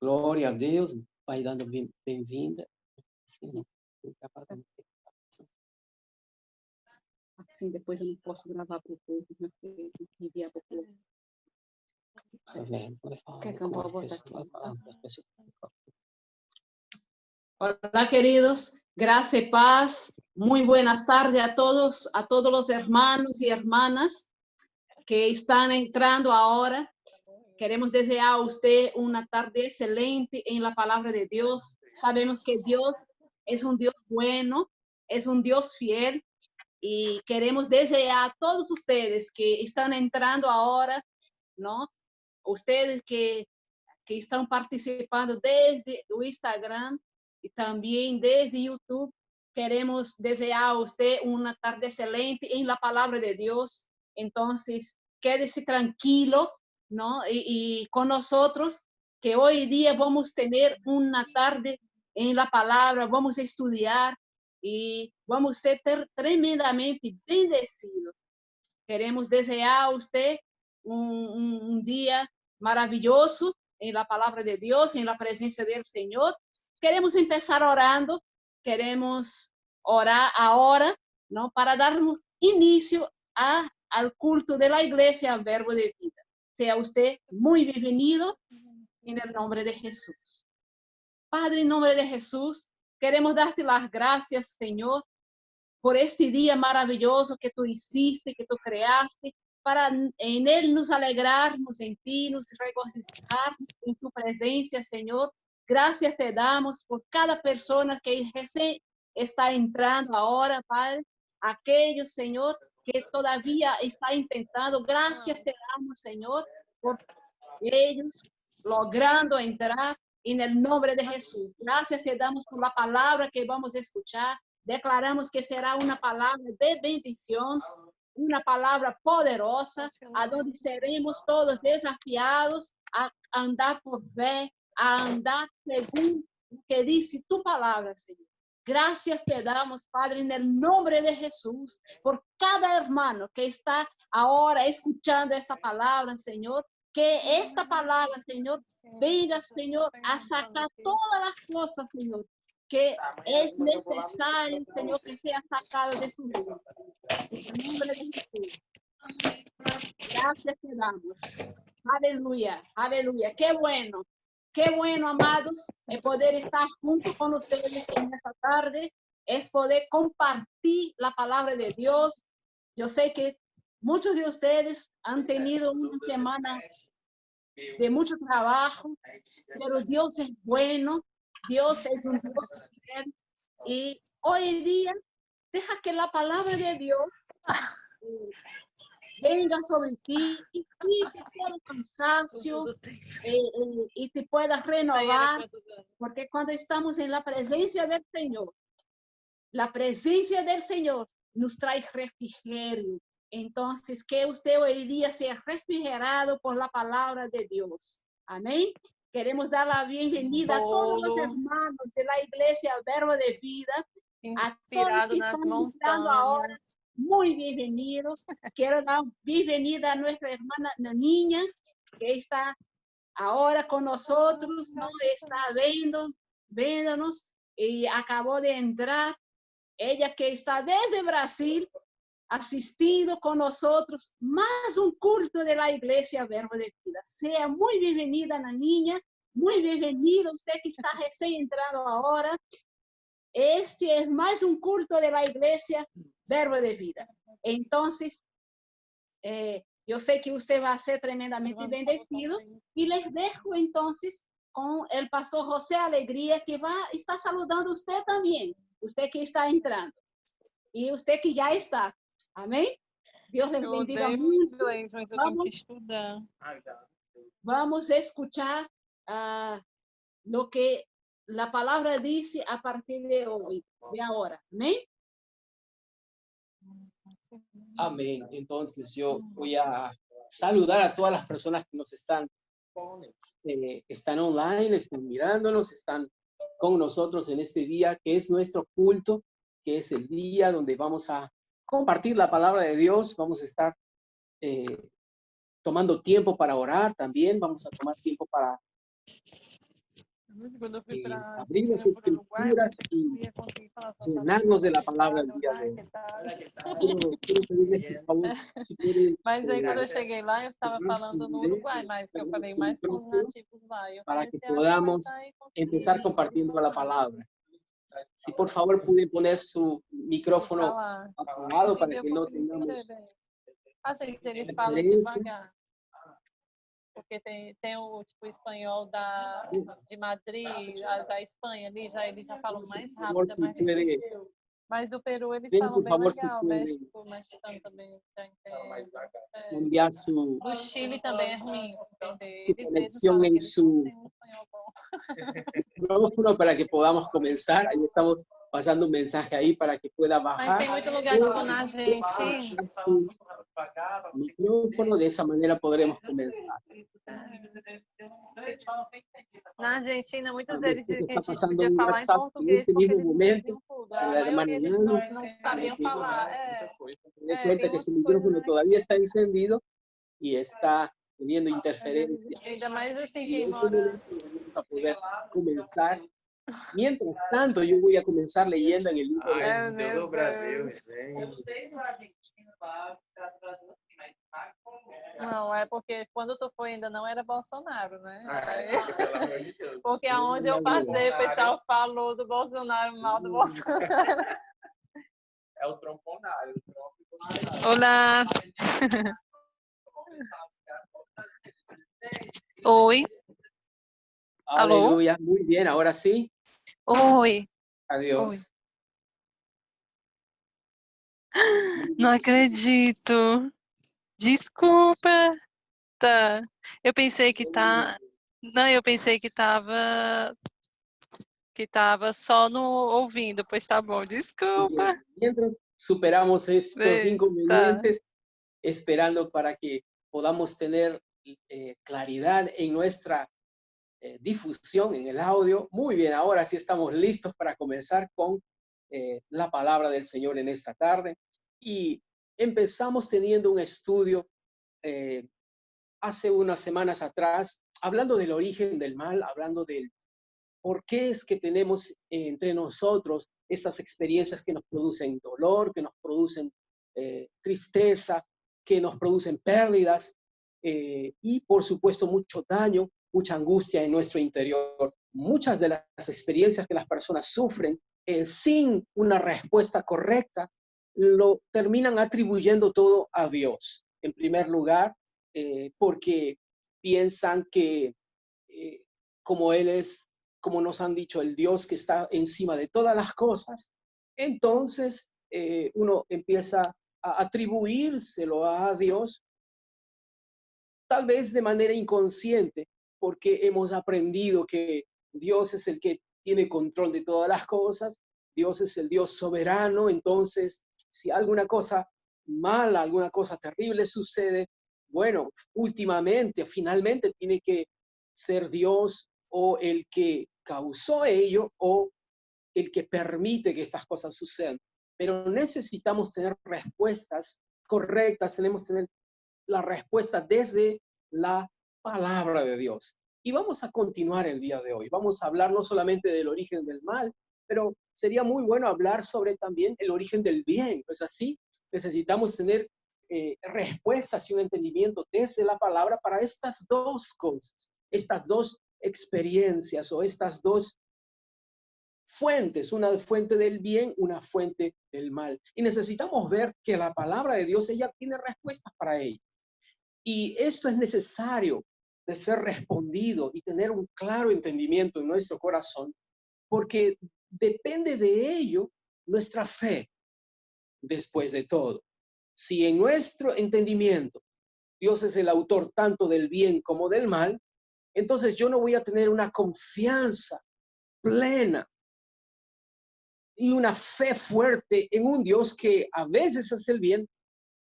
Glória a Deus. Vai dando bem-vinda. Assim, depois eu não posso gravar para o povo, porque enviar para o povo. Tá vendo? Vai falar Quer com cantar as a voz pessoas, aqui? falar com as pessoas. Hola, queridos. Gracias y paz. Muy buenas tardes a todos los hermanos y hermanas que están entrando ahora. Queremos desear a usted una tarde excelente en la palabra de Dios. Sabemos que Dios es un Dios bueno, es un Dios fiel, y queremos desear a todos ustedes que están entrando ahora, ¿no? Ustedes que están participando desde o Instagram y también desde YouTube. Queremos desear a usted una tarde excelente en la palabra de Dios. Entonces, quédese tranquilo, ¿no? Y con nosotros, que hoy día vamos a tener una tarde en la palabra, vamos a estudiar y vamos a ser tremendamente bendecidos. Queremos desear a usted un día maravilloso en la palabra de Dios, en la presencia del Señor. Queremos empezar orando, queremos orar ahora, ¿no? Para darnos inicio al culto de la iglesia, al Verbo de Vida. Sea usted muy bienvenido en el nombre de Jesús. Padre, en nombre de Jesús, queremos darte las gracias, Señor, por este día maravilloso que tú hiciste, que tú creaste, para en él nos alegrarnos en ti, nos regocijar en tu presencia, Señor. Gracias te damos por cada persona que está entrando ahora, Padre. Aquellos, Señor, que todavía está intentando. Gracias te damos, Señor, por ellos logrando entrar en el nombre de Jesús. Gracias te damos por la palabra que vamos a escuchar. Declaramos que será una palabra de bendición, una palabra poderosa, a donde seremos todos desafiados a andar por fe, a andar según lo que dice tu palabra, Señor. Gracias te damos, Padre, en el nombre de Jesús, por cada hermano que está ahora escuchando esta palabra, Señor. Que esta palabra, Señor, venga, Señor, a sacar todas las cosas, Señor, que es necesario, Señor, que sea sacado de su vida. En el nombre de Jesús. Gracias te damos. Aleluya, aleluya. Qué bueno, amados, poder estar junto con ustedes en esta tarde, es poder compartir la palabra de Dios. Yo sé que muchos de ustedes han tenido una semana de mucho trabajo, pero Dios es bueno, Dios es un Dios fiel, y hoy día deja que la palabra de Dios venga sobre ti y quite todo cansancio y te puedas renovar, porque cuando estamos en la presencia del Señor, la presencia del Señor nos trae refrigerio. Entonces, que usted hoy día sea refrigerado por la palabra de Dios. Amén. Queremos dar la bienvenida a todos los hermanos de la iglesia Verbo de Vida, a todos que están entrando ahora. Muy bienvenidos. Quiero dar bienvenida a nuestra hermana niña que está ahora con nosotros, ¿no? Está viéndonos y acabó de entrar. Ella que está desde Brasil, asistido con nosotros, más un culto de la iglesia Verbo de Vida. Sea muy bienvenida, la niña, muy bienvenido usted que está recién entrando ahora. Este es más un culto de la iglesia Verbo de Vida. Entonces, yo sé que usted va a ser tremendamente bendecido y les dejo entonces con el pastor José Alegría, que está saludando a usted también, usted que está entrando y usted que ya está. Amén. Dios les bendiga mucho. Vamos a escuchar lo que la palabra dice a partir de hoy, de ahora. Amén. Amén. Entonces yo voy a saludar a todas las personas que nos están online, están mirándonos, están con nosotros en este día que es nuestro culto, que es el día donde vamos a compartir la palabra de Dios. Vamos a estar tomando tiempo para orar también. Vamos a tomar tiempo para Quando eu fui para abrir las Uruguai, eu escrituras pensei que y eu ia conseguir falar só llenarnos de la que palabra tal, el día de hoy. que tal. Quiero pedirles, por favor, si pueden Mas aí quando eu cheguei lá, eu estava cerrar su falando no video, Uruguai, mas que eu cerrar falei su mais com os micrófono nativos lá. E eu para que comecei a podamos conversar e empezar consegui compartiendo la palabra. Si por favor pueden poner su micrófono falar. apagado para Entendi, eu que no consegui entender tengamos bem. Assim, se eles falam interferencia. devagar. Porque tem o tipo espanhol de Madrid, da Espanha ali, eles já falam mais Por favor, rápido, é si mais puede, difícil. Mas do Peru eles bien, falam por bem favor, si legal, puede o mexicano também já entende. enviar su Do Chile também é ruim entender. su Eles mesmos conexión falam que en eles não su têm um espanhol bom. micrófono para que podamos comenzar. Ahí estamos pasando un mensaje ahí para que pueda Mas bajar tem muito lugar, tipo, na Argentina. su micrófono. De esa manera podremos comenzar. Na Argentina, muitos Mi deles esposa diziam que a está gente pasando podia un falar em WhatsApp en português este porque mismo eles momento entendiam tudo. con A la hermana maioria eles Nano. não sabiam falar. Me doy cuenta Tem que su umas coisas, micrófono né? todavía está encendido y está teniendo interferencia. Ainda mais assim, En quem este mora. momento vamos a poder comenzar. Mientras tanto, yo voy a comenzar leyendo en el libro de Ai, meu Deus. Não, é porque quando tu foi ainda não era Bolsonaro, né? Porque aonde eu passei, o pessoal falou do Bolsonaro, mal do Bolsonaro. É o tromponário. Olá. Oi. Alô? Aleluya. Muy bien, ahora sí. Oi. Adiós. Não acredito. Desculpa. Tá. Eu pensei que tá. Não, eu pensei que tava só no ouvindo, pois tá bom. Desculpa. Mientras superamos estos Tá. inconvenientes, esperando para que podamos tener claridad en nuestra difusión en el audio. Muy bien, ahora sí estamos listos para comenzar con la palabra del Señor en esta tarde. Y empezamos teniendo un estudio hace unas semanas atrás, hablando del origen del mal, hablando del por qué es que tenemos entre nosotros estas experiencias que nos producen dolor, que nos producen tristeza, que nos producen pérdidas y por supuesto mucho daño, mucha angustia en nuestro interior. Muchas de las experiencias que las personas sufren sin una respuesta correcta, lo terminan atribuyendo todo a Dios. En primer lugar, porque piensan que como Él es, como nos han dicho, el Dios que está encima de todas las cosas, entonces uno empieza a atribuírselo a Dios, tal vez de manera inconsciente, porque hemos aprendido que Dios es el que tiene control de todas las cosas, Dios es el Dios soberano, entonces si alguna cosa mala, alguna cosa terrible sucede, bueno, últimamente, finalmente tiene que ser Dios o el que causó ello o el que permite que estas cosas sucedan. Pero necesitamos tener respuestas correctas, tenemos que tener la respuesta desde la palabra de Dios. Y vamos a continuar el día de hoy. Vamos a hablar no solamente del origen del mal, pero sería muy bueno hablar sobre también el origen del bien. Pues así necesitamos tener respuestas y un entendimiento desde la palabra para estas dos cosas, estas dos experiencias o estas dos fuentes, una fuente del bien, una fuente del mal. Y necesitamos ver que la palabra de Dios, ella tiene respuestas para ello. Y esto es necesario de ser respondido y tener un claro entendimiento en nuestro corazón, porque depende de ello nuestra fe después de todo. Si en nuestro entendimiento Dios es el autor tanto del bien como del mal, entonces yo no voy a tener una confianza plena y una fe fuerte en un Dios que a veces hace el bien,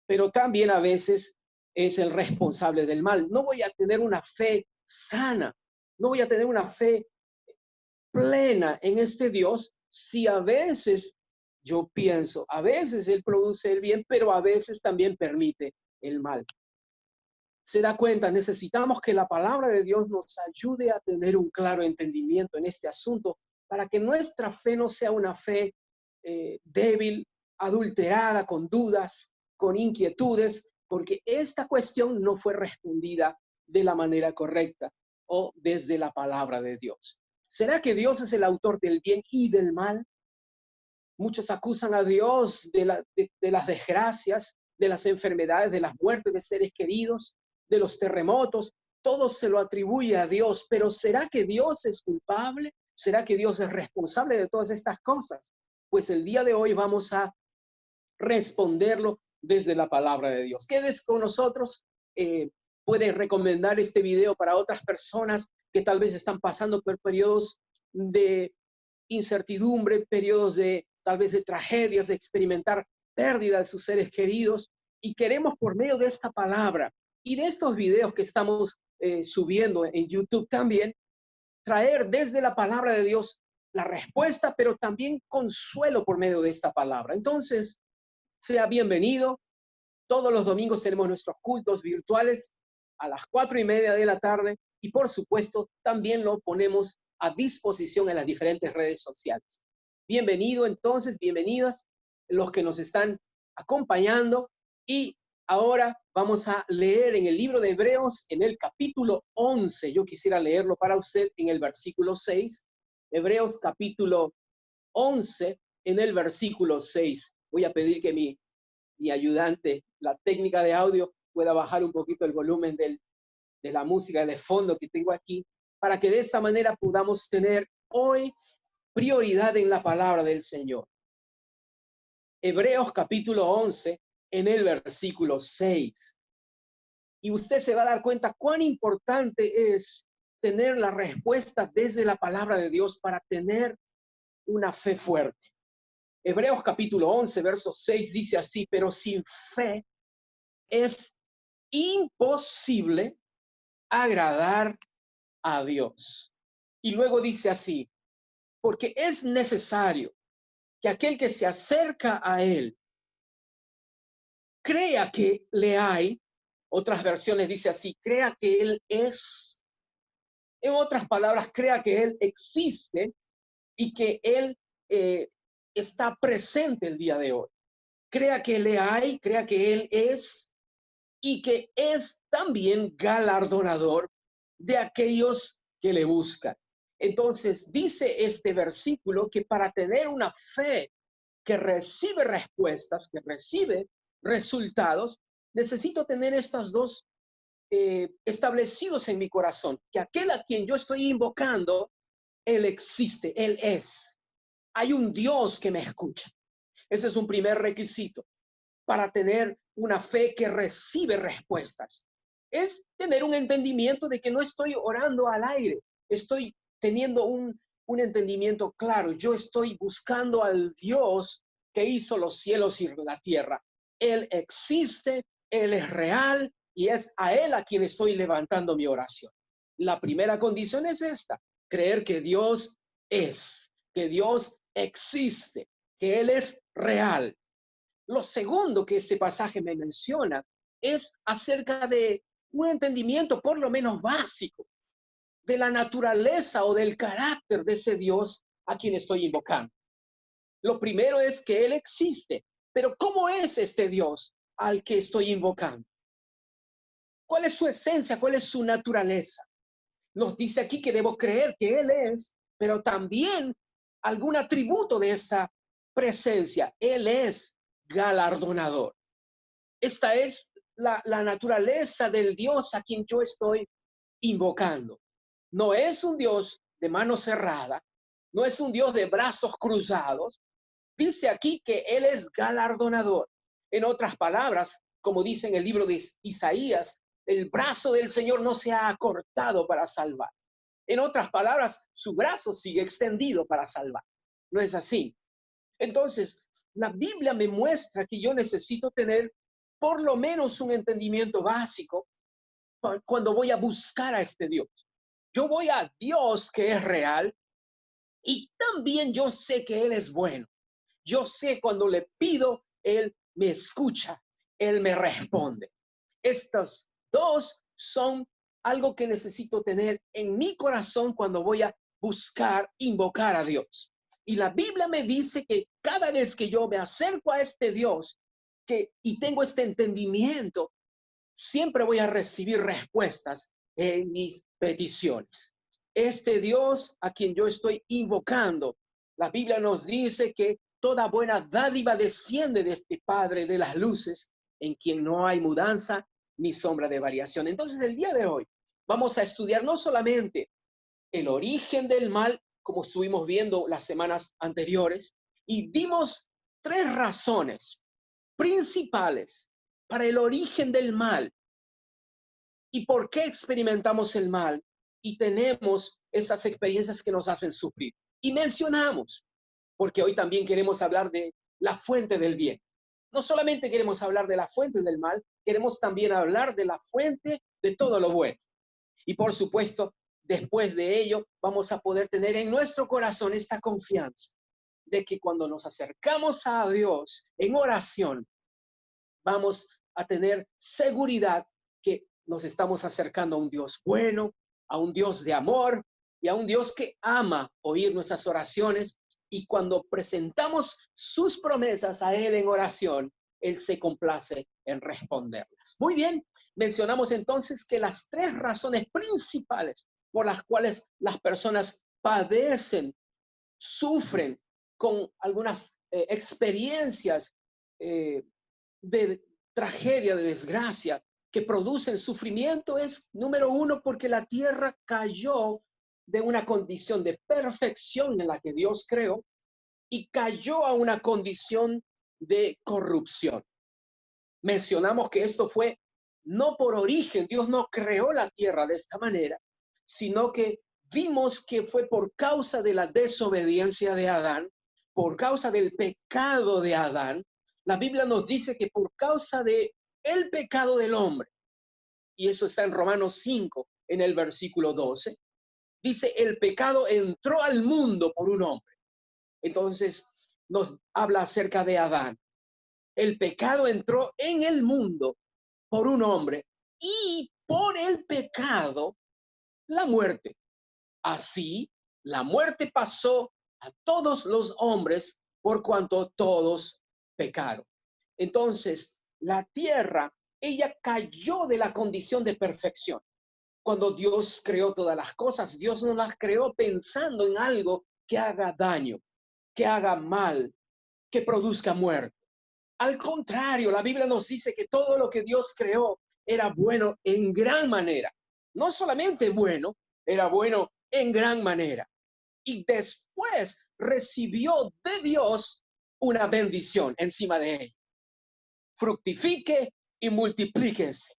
pero también a veces es el responsable del mal. No voy a tener una fe sana, no voy a tener una fe plena en este Dios si a veces yo pienso, a veces Él produce el bien, pero a veces también permite el mal. se da cuenta, necesitamos que la palabra de Dios nos ayude a tener un claro entendimiento en este asunto para que nuestra fe no sea una fe débil, adulterada, con dudas, con inquietudes, porque esta cuestión no fue respondida de la manera correcta o desde la palabra de Dios. ¿Será que Dios es el autor del bien y del mal? Muchos acusan a Dios de las desgracias, de las enfermedades, de las muertes de seres queridos, de los terremotos. Todo se lo atribuye a Dios, pero ¿será que Dios es culpable? ¿Será que Dios es responsable de todas estas cosas? Pues el día de hoy vamos a responderlo desde la palabra de Dios. Quédese con nosotros. Puede recomendar este video para otras personas que tal vez están pasando por periodos de incertidumbre, periodos de tal vez de tragedias, de experimentar pérdida de sus seres queridos. Y queremos por medio de esta palabra y de estos videos que estamos subiendo en YouTube también, traer desde la palabra de Dios la respuesta, pero también consuelo por medio de esta palabra. Entonces, sea bienvenido. Todos los domingos tenemos nuestros cultos virtuales a las 4:30 de la tarde y por supuesto también lo ponemos a disposición en las diferentes redes sociales. Bienvenido entonces, bienvenidas los que nos están acompañando y ahora vamos a leer en el libro de Hebreos en el capítulo 11. Yo quisiera leerlo para usted en el versículo 6. Hebreos capítulo 11 en el versículo 6. Voy a pedir que mi ayudante, la técnica de audio, pueda bajar un poquito el volumen de la música de fondo que tengo aquí, para que de esta manera podamos tener hoy prioridad en la palabra del Señor. Hebreos capítulo 11 en el versículo 6. Y usted se va a dar cuenta cuán importante es tener la respuesta desde la palabra de Dios para tener una fe fuerte. Hebreos capítulo 11, verso 6 dice así: pero sin fe es imposible agradar a Dios. Y luego dice así: porque es necesario que aquel que se acerca a Él crea que le hay. Otras versiones dice así: crea que Él es. En otras palabras, crea que Él existe y que Él está presente el día de hoy. Crea que le hay, crea que Él es y que es también galardonador de aquellos que le buscan. Entonces dice este versículo que para tener una fe que recibe respuestas, que recibe resultados, necesito tener estos dos establecidos en mi corazón, que aquel a quien yo estoy invocando, Él existe, Él es. Hay un Dios que me escucha. Ese es un primer requisito para tener una fe que recibe respuestas. Es tener un entendimiento de que no estoy orando al aire, estoy teniendo un entendimiento claro. Yo estoy buscando al Dios que hizo los cielos y la tierra. Él existe, Él es real y es a Él a quien estoy levantando mi oración. La primera condición es esta: creer que Dios es, que Dios existe, que Él es real. Lo segundo que este pasaje me menciona es acerca de un entendimiento por lo menos básico de la naturaleza o del carácter de ese Dios a quien estoy invocando. Lo primero es que Él existe, pero ¿cómo es este Dios al que estoy invocando? ¿Cuál es su esencia? ¿Cuál es su naturaleza? Nos dice aquí que debo creer que Él es, pero también algún atributo de esta presencia. Él es galardonador. Esta es la naturaleza del Dios a quien yo estoy invocando. No es un Dios de mano cerrada, no es un Dios de brazos cruzados. Dice aquí que Él es galardonador. En otras palabras, como dice en el libro de Isaías, el brazo del Señor no se ha acortado para salvar. En otras palabras, su brazo sigue extendido para salvar. ¿No es así? Entonces, la Biblia me muestra que yo necesito tener por lo menos un entendimiento básico cuando voy a buscar a este Dios. Yo voy a Dios que es real y también yo sé que Él es bueno. Yo sé cuando le pido, Él me escucha, Él me responde. Estos Dos son algo que necesito tener en mi corazón cuando voy a buscar, invocar a Dios. Y la Biblia me dice que cada vez que yo me acerco a este Dios y tengo este entendimiento, siempre voy a recibir respuestas en mis peticiones. Este Dios a quien yo estoy invocando, la Biblia nos dice que toda buena dádiva desciende de este Padre de las luces, en quien no hay mudanza ni sombra de variación. Entonces, el día de hoy vamos a estudiar no solamente el origen del mal, como estuvimos viendo las semanas anteriores, y dimos 3 razones principales para el origen del mal y por qué experimentamos el mal y tenemos esas experiencias que nos hacen sufrir. Y mencionamos, porque hoy también queremos hablar de la fuente del bien. No solamente queremos hablar de la fuente del mal, queremos también hablar de la fuente de todo lo bueno. Y por supuesto, después de ello, vamos a poder tener en nuestro corazón esta confianza de que cuando nos acercamos a Dios en oración, vamos a tener seguridad que nos estamos acercando a un Dios bueno, a un Dios de amor y a un Dios que ama oír nuestras oraciones. Y cuando presentamos sus promesas a Él en oración, Él se complace en responderlas. Muy bien, mencionamos entonces que las 3 razones principales por las cuales las personas padecen, sufren con algunas experiencias de tragedia, de desgracia, que producen sufrimiento es, número 1, porque la tierra cayó de una condición de perfección en la que Dios creó y cayó a una condición de corrupción. Mencionamos que esto fue no por origen, Dios no creó la tierra de esta manera, sino que vimos que fue por causa de la desobediencia de Adán, por causa del pecado de Adán. La Biblia nos dice que por causa de el pecado del hombre, y eso está en Romanos 5, en el versículo 12, dice, el pecado entró al mundo por un hombre. Entonces nos habla acerca de Adán. El pecado entró en el mundo por un hombre y por el pecado la muerte. Así, la muerte pasó a todos los hombres por cuanto todos pecaron. Entonces, la tierra, ella cayó de la condición de perfección. Cuando Dios creó todas las cosas, Dios no las creó pensando en algo que haga daño, que haga mal, que produzca muerte. Al contrario, la Biblia nos dice que todo lo que Dios creó era bueno en gran manera. No solamente bueno, era bueno en gran manera. Y después recibió de Dios una bendición encima de él. Fructifique y multiplíquese.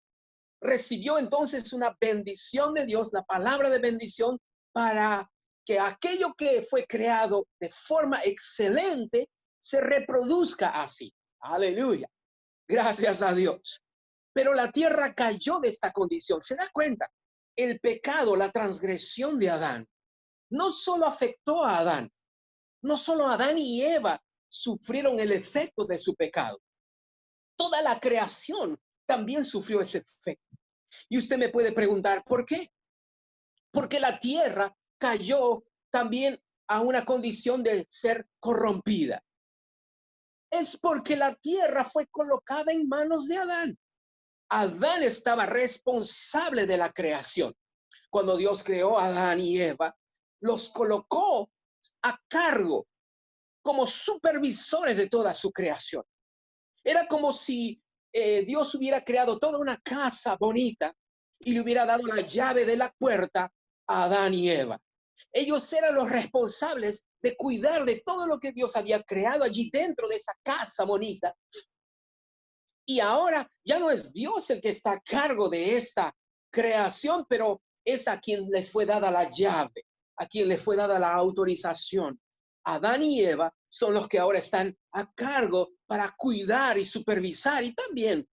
Recibió entonces una bendición de Dios, la palabra de bendición, para que aquello que fue creado de forma excelente se reproduzca así. Aleluya. Gracias a Dios. Pero la tierra cayó de esta condición. ¿Se da cuenta? El pecado, la transgresión de Adán, no solo afectó a Adán, no solo Adán y Eva sufrieron el efecto de su pecado. Toda la creación también sufrió ese efecto. Y usted me puede preguntar, ¿por qué? Porque la tierra cayó también a una condición de ser corrompida. Es porque la tierra fue colocada en manos de Adán. Adán estaba responsable de la creación. Cuando Dios creó a Adán y Eva, los colocó a cargo como supervisores de toda su creación. Era como si Dios hubiera creado toda una casa bonita y le hubiera dado la llave de la puerta a Adán y Eva. Ellos eran los responsables de cuidar de todo lo que Dios había creado allí dentro de esa casa bonita. Y ahora ya no es Dios el que está a cargo de esta creación, pero es a quien le fue dada la llave, a quien le fue dada la autorización. Adán y Eva son los que ahora están a cargo para cuidar y supervisar y también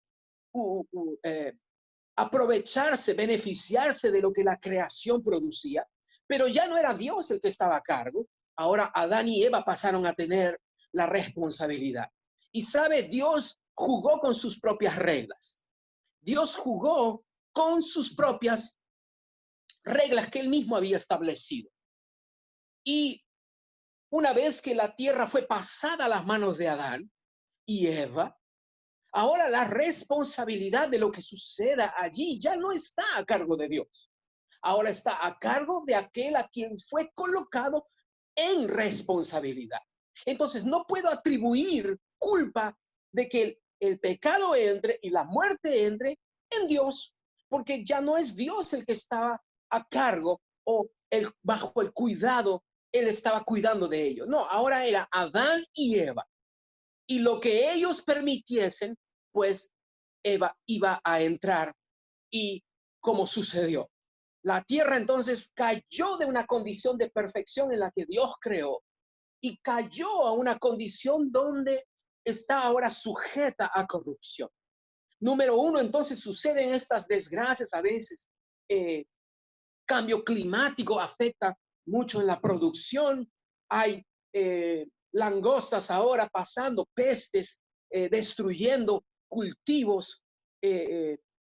aprovecharse, beneficiarse de lo que la creación producía. Pero ya no era Dios el que estaba a cargo. Ahora Adán y Eva pasaron a tener la responsabilidad. Y sabe, Dios jugó con sus propias reglas. Dios jugó con sus propias reglas que él mismo había establecido. Y una vez que la tierra fue pasada a las manos de Adán y Eva, ahora la responsabilidad de lo que suceda allí ya no está a cargo de Dios. Ahora está a cargo de aquel a quien fue colocado en responsabilidad. Entonces no puedo atribuir culpa de que el pecado entre y la muerte entre en Dios, porque ya no es Dios el que estaba a cargo o bajo el cuidado, él estaba cuidando de ellos. No, ahora era Adán y Eva. Y lo que ellos permitiesen, pues Eva iba a entrar. Y como sucedió, la tierra entonces cayó de una condición de perfección en la que Dios creó y cayó a una condición donde está ahora sujeta a corrupción. Número uno, entonces suceden estas desgracias a veces. Cambio climático afecta mucho en la producción. Hay langostas ahora pasando, pestes, destruyendo cultivos,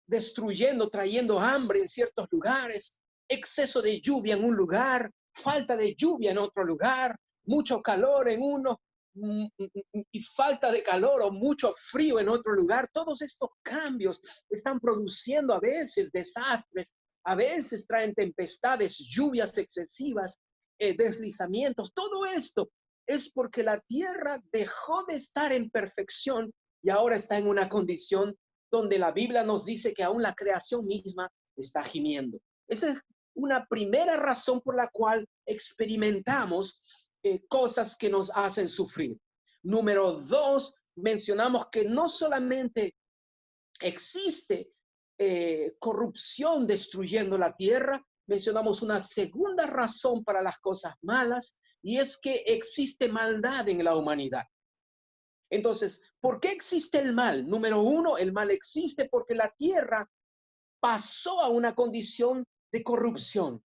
destruyendo, trayendo hambre en ciertos lugares, exceso de lluvia en un lugar, falta de lluvia en otro lugar, mucho calor en uno y falta de calor o mucho frío en otro lugar. Todos estos cambios están produciendo a veces desastres, a veces traen tempestades, lluvias excesivas, deslizamientos. Todo esto es porque la tierra dejó de estar en perfección y ahora está en una condición donde la Biblia nos dice que aún la creación misma está gimiendo. Esa es una primera razón por la cual experimentamos cosas que nos hacen sufrir. Número dos, mencionamos que no solamente existe corrupción destruyendo la tierra, mencionamos una segunda razón para las cosas malas, y es que existe maldad en la humanidad. Entonces, ¿por qué existe el mal? Número uno, el mal existe porque la tierra pasó a una condición de corrupción.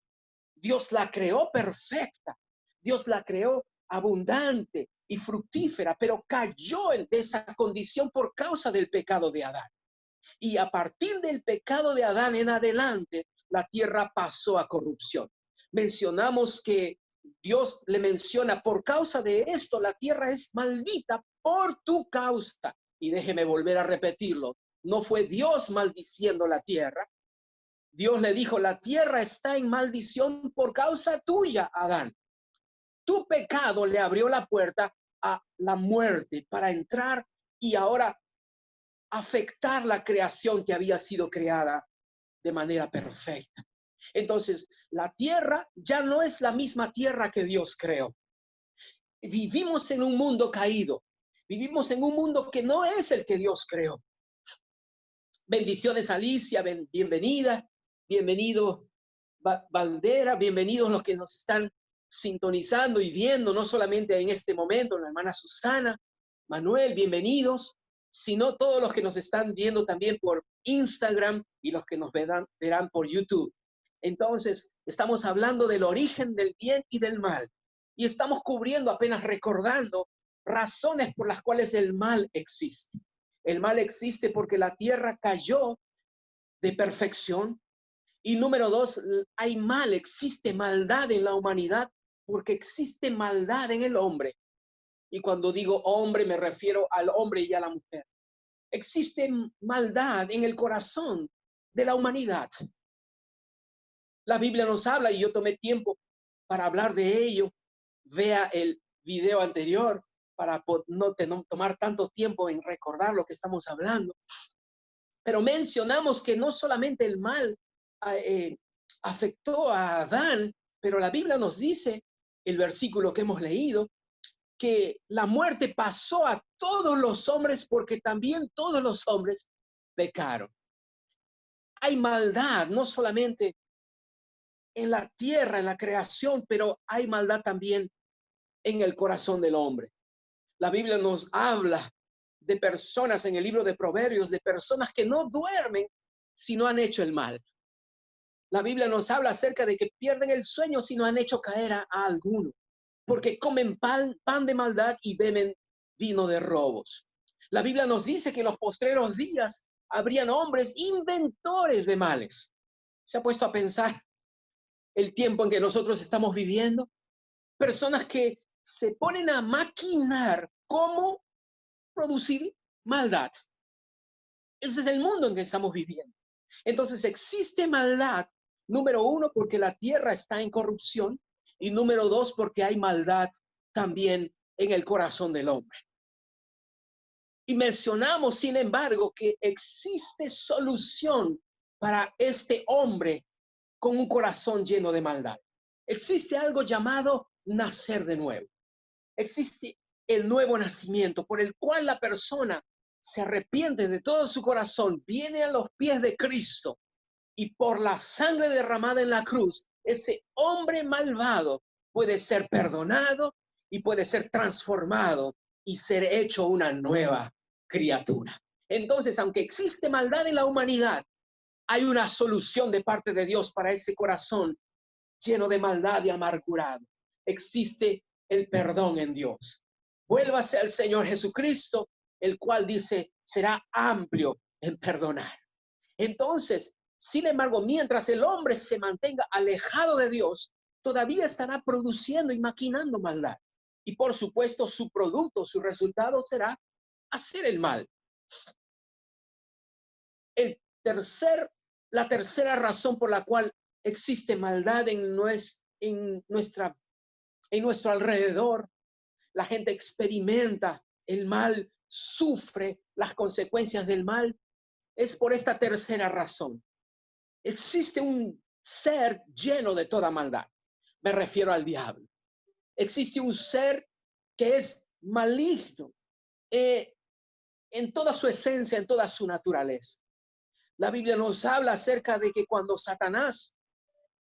Dios la creó perfecta, Dios la creó abundante y fructífera, pero cayó de esa condición por causa del pecado de Adán. Y a partir del pecado de Adán en adelante, la tierra pasó a corrupción. Mencionamos que Dios le menciona, por causa de esto, la tierra es maldita por tu causa. Y déjeme volver a repetirlo. No fue Dios maldiciendo la tierra. Dios le dijo, la tierra está en maldición por causa tuya, Adán. Tu pecado le abrió la puerta a la muerte para entrar y ahora afectar la creación que había sido creada de manera perfecta. Entonces, la tierra ya no es la misma tierra que Dios creó. Vivimos en un mundo caído. Vivimos en un mundo que no es el que Dios creó. Bendiciones, Alicia, bienvenida. Bienvenido, Bandera. Bienvenidos los que nos están sintonizando y viendo, no solamente en este momento, la hermana Susana, Manuel, bienvenidos, sino todos los que nos están viendo también por Instagram y los que nos verán por YouTube. Entonces, estamos hablando del origen del bien y del mal. Y estamos cubriendo, apenas recordando, razones por las cuales el mal existe. El mal existe porque la tierra cayó de perfección. Y número dos, hay mal, existe maldad en la humanidad porque existe maldad en el hombre. Y cuando digo hombre, me refiero al hombre y a la mujer. Existe maldad en el corazón de la humanidad. La Biblia nos habla, y yo tomé tiempo para hablar de ello. Vea el video anterior para no tomar tanto tiempo en recordar lo que estamos hablando. Pero mencionamos que no solamente el mal afectó a Adán, pero la Biblia nos dice, el versículo que hemos leído, que la muerte pasó a todos los hombres porque también todos los hombres pecaron. Hay maldad, no solamente en la tierra, en la creación, pero hay maldad también en el corazón del hombre. La Biblia nos habla de personas en el libro de Proverbios, de personas que no duermen si no han hecho el mal. La Biblia nos habla acerca de que pierden el sueño si no han hecho caer a alguno, porque comen pan de maldad y beben vino de robos. La Biblia nos dice que en los postreros días habrían hombres inventores de males. ¿Se ha puesto a pensar el tiempo en que nosotros estamos viviendo? Personas que se ponen a maquinar cómo producir maldad. Ese es el mundo en que estamos viviendo. Entonces existe maldad, número uno, porque la tierra está en corrupción, y número dos, porque hay maldad también en el corazón del hombre. Y mencionamos, sin embargo, que existe solución para este hombre con un corazón lleno de maldad. Existe algo llamado nacer de nuevo. Existe el nuevo nacimiento por el cual la persona se arrepiente de todo su corazón, viene a los pies de Cristo y por la sangre derramada en la cruz, ese hombre malvado puede ser perdonado y puede ser transformado y ser hecho una nueva criatura. Entonces, aunque existe maldad en la humanidad, hay una solución de parte de Dios para ese corazón lleno de maldad y amargurado. Existe el perdón en Dios. Vuélvase al Señor Jesucristo, el cual dice, será amplio en perdonar. Entonces, sin embargo, mientras el hombre se mantenga alejado de Dios, todavía estará produciendo y maquinando maldad. Y por supuesto, su producto, su resultado será hacer el mal. La tercera razón por la cual existe maldad en nuestro alrededor, la gente experimenta el mal, sufre las consecuencias del mal, es por esta tercera razón. Existe un ser lleno de toda maldad. Me refiero al diablo. Existe un ser que es maligno en toda su esencia, en toda su naturaleza. La Biblia nos habla acerca de que cuando Satanás,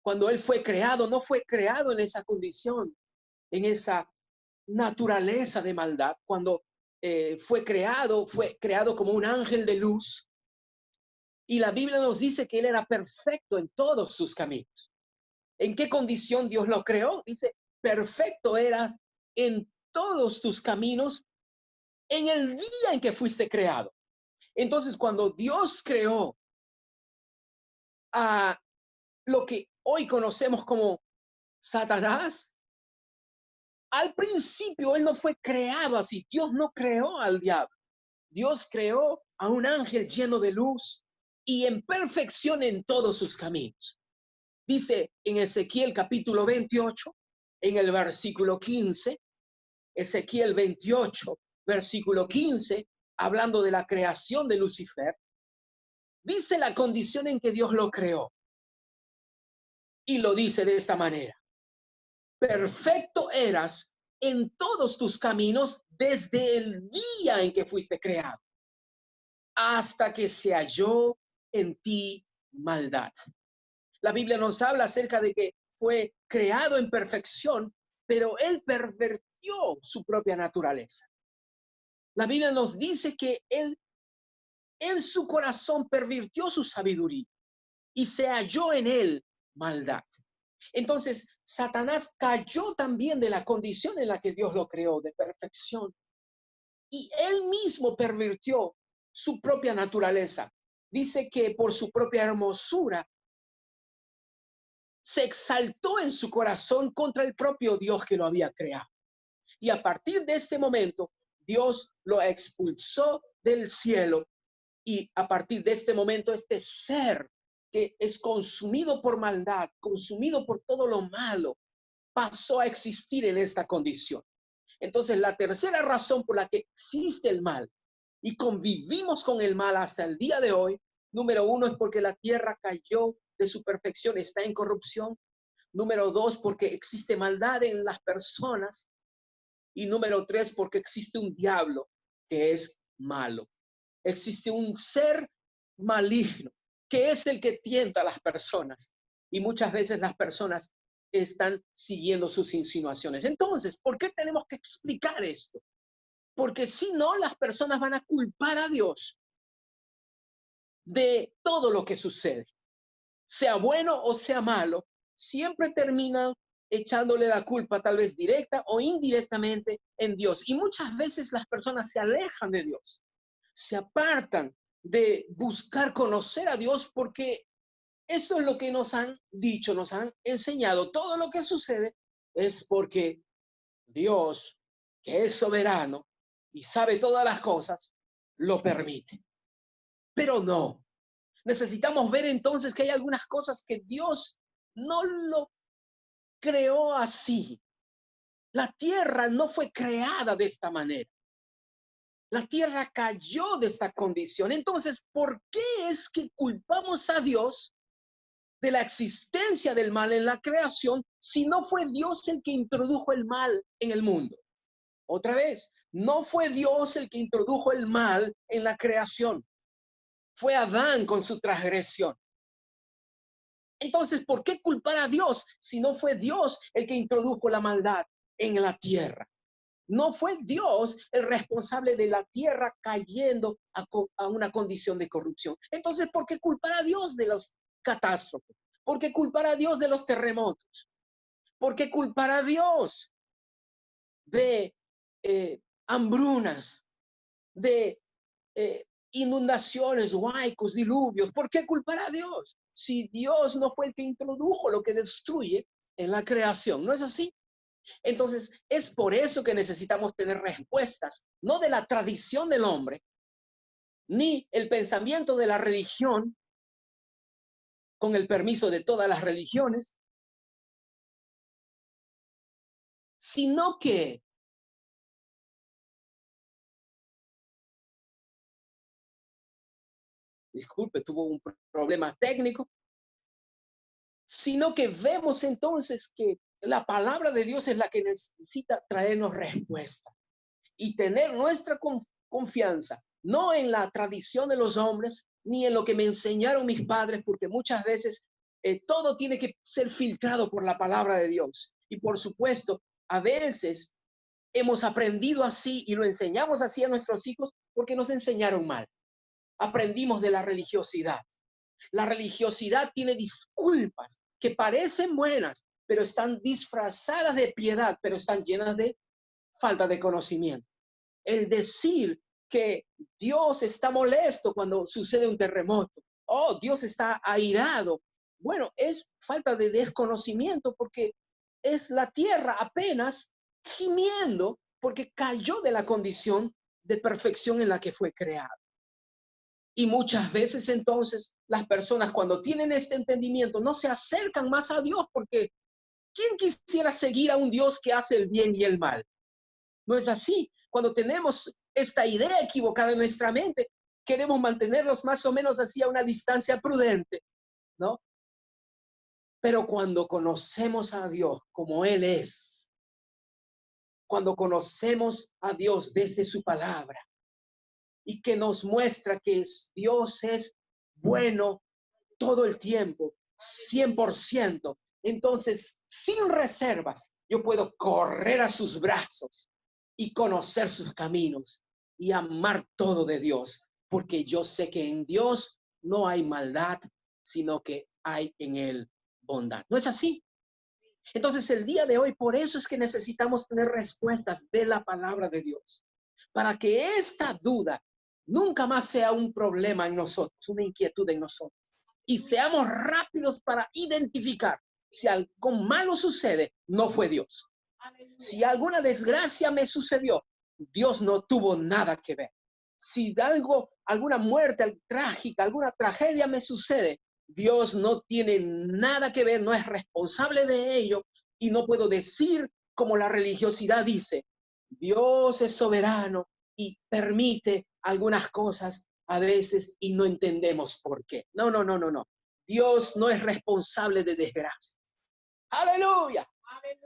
cuando él fue creado, no fue creado en esa condición, en esa naturaleza de maldad. Cuando fue creado como un ángel de luz. Y la Biblia nos dice que él era perfecto en todos sus caminos. ¿En qué condición Dios lo creó? Dice, perfecto eras en todos tus caminos en el día en que fuiste creado. Entonces, cuando Dios creó a lo que hoy conocemos como Satanás, al principio él no fue creado así. Dios no creó al diablo. Dios creó a un ángel lleno de luz y en perfección en todos sus caminos. Dice en Ezequiel capítulo 28, en el versículo 15, Ezequiel 28, versículo 15, hablando de la creación de Lucifer, dice la condición en que Dios lo creó. Y lo dice de esta manera. Perfecto eras en todos tus caminos desde el día en que fuiste creado, hasta que se halló en ti maldad. La Biblia nos habla acerca de que fue creado en perfección, pero él pervirtió su propia naturaleza. La Biblia nos dice que él en su corazón pervirtió su sabiduría y se halló en él maldad. Entonces, Satanás cayó también de la condición en la que Dios lo creó, de perfección. Y él mismo pervirtió su propia naturaleza. Dice que por su propia hermosura se exaltó en su corazón contra el propio Dios que lo había creado. Y a partir de este momento, Dios lo expulsó del cielo. Y a partir de este momento, este ser que es consumido por maldad, consumido por todo lo malo, pasó a existir en esta condición. Entonces, la tercera razón por la que existe el mal y convivimos con el mal hasta el día de hoy, número uno, es porque la tierra cayó de su perfección, está en corrupción. Número dos, porque existe maldad en las personas. Y número tres, porque existe un diablo que es malo. Existe un ser maligno que es el que tienta a las personas. Y muchas veces las personas están siguiendo sus insinuaciones. Entonces, ¿por qué tenemos que explicar esto? Porque si no, las personas van a culpar a Dios de todo lo que sucede. Sea bueno o sea malo, siempre terminan echándole la culpa, tal vez directa o indirectamente, en Dios. Y muchas veces las personas se alejan de Dios, se apartan de buscar conocer a Dios, porque eso es lo que nos han dicho, nos han enseñado. Todo lo que sucede es porque Dios, que es soberano y sabe todas las cosas, lo permite. Pero no. Necesitamos ver entonces que hay algunas cosas que Dios no lo creó así. La tierra no fue creada de esta manera. La tierra cayó de esta condición. Entonces, ¿por qué es que culpamos a Dios de la existencia del mal en la creación si no fue Dios el que introdujo el mal en el mundo? Otra vez, no fue Dios el que introdujo el mal en la creación. Fue Adán con su transgresión. Entonces, ¿por qué culpar a Dios si no fue Dios el que introdujo la maldad en la tierra? No fue Dios el responsable de la tierra cayendo a una condición de corrupción. Entonces, ¿por qué culpar a Dios de las catástrofes? ¿Por qué culpar a Dios de los terremotos? ¿Por qué culpar a Dios de hambrunas, de inundaciones, huaicos, diluvios? ¿Por qué culpar a Dios si Dios no fue el que introdujo lo que destruye en la creación? ¿No es así? Entonces, es por eso que necesitamos tener respuestas, no de la tradición del hombre, ni el pensamiento de la religión, con el permiso de todas las religiones, sino que disculpe, tuvo un problema técnico, sino que vemos entonces que la palabra de Dios es la que necesita traernos respuesta y tener nuestra confianza, no en la tradición de los hombres, ni en lo que me enseñaron mis padres, porque muchas veces todo tiene que ser filtrado por la palabra de Dios. Y por supuesto, a veces hemos aprendido así y lo enseñamos así a nuestros hijos porque nos enseñaron mal. Aprendimos de la religiosidad. La religiosidad tiene disculpas que parecen buenas, pero están disfrazadas de piedad, pero están llenas de falta de conocimiento. El decir que Dios está molesto cuando sucede un terremoto, oh, Dios está airado, bueno, es falta de desconocimiento, porque es la tierra apenas gimiendo porque cayó de la condición de perfección en la que fue creada. Y muchas veces entonces las personas, cuando tienen este entendimiento, no se acercan más a Dios, porque ¿quién quisiera seguir a un Dios que hace el bien y el mal? No es así. Cuando tenemos esta idea equivocada en nuestra mente, queremos mantenerlos más o menos así a una distancia prudente, ¿no? Pero cuando conocemos a Dios como Él es, cuando conocemos a Dios desde su palabra y que nos muestra que Dios es bueno todo el tiempo, 100%, entonces, sin reservas, yo puedo correr a sus brazos y conocer sus caminos y amar todo de Dios, porque yo sé que en Dios no hay maldad, sino que hay en Él bondad. ¿No es así? Entonces, el día de hoy, por eso es que necesitamos tener respuestas de la palabra de Dios, para que esta duda nunca más sea un problema en nosotros, una inquietud en nosotros, y seamos rápidos para identificar si algo malo sucede, no fue Dios. Si alguna desgracia me sucedió, Dios no tuvo nada que ver. Si alguna muerte trágica, alguna tragedia me sucede, Dios no tiene nada que ver, no es responsable de ello, y no puedo decir como la religiosidad dice, Dios es soberano y permite algunas cosas a veces y no entendemos por qué. No, no, no, no, no. Dios no es responsable de desgracias. ¡Aleluya!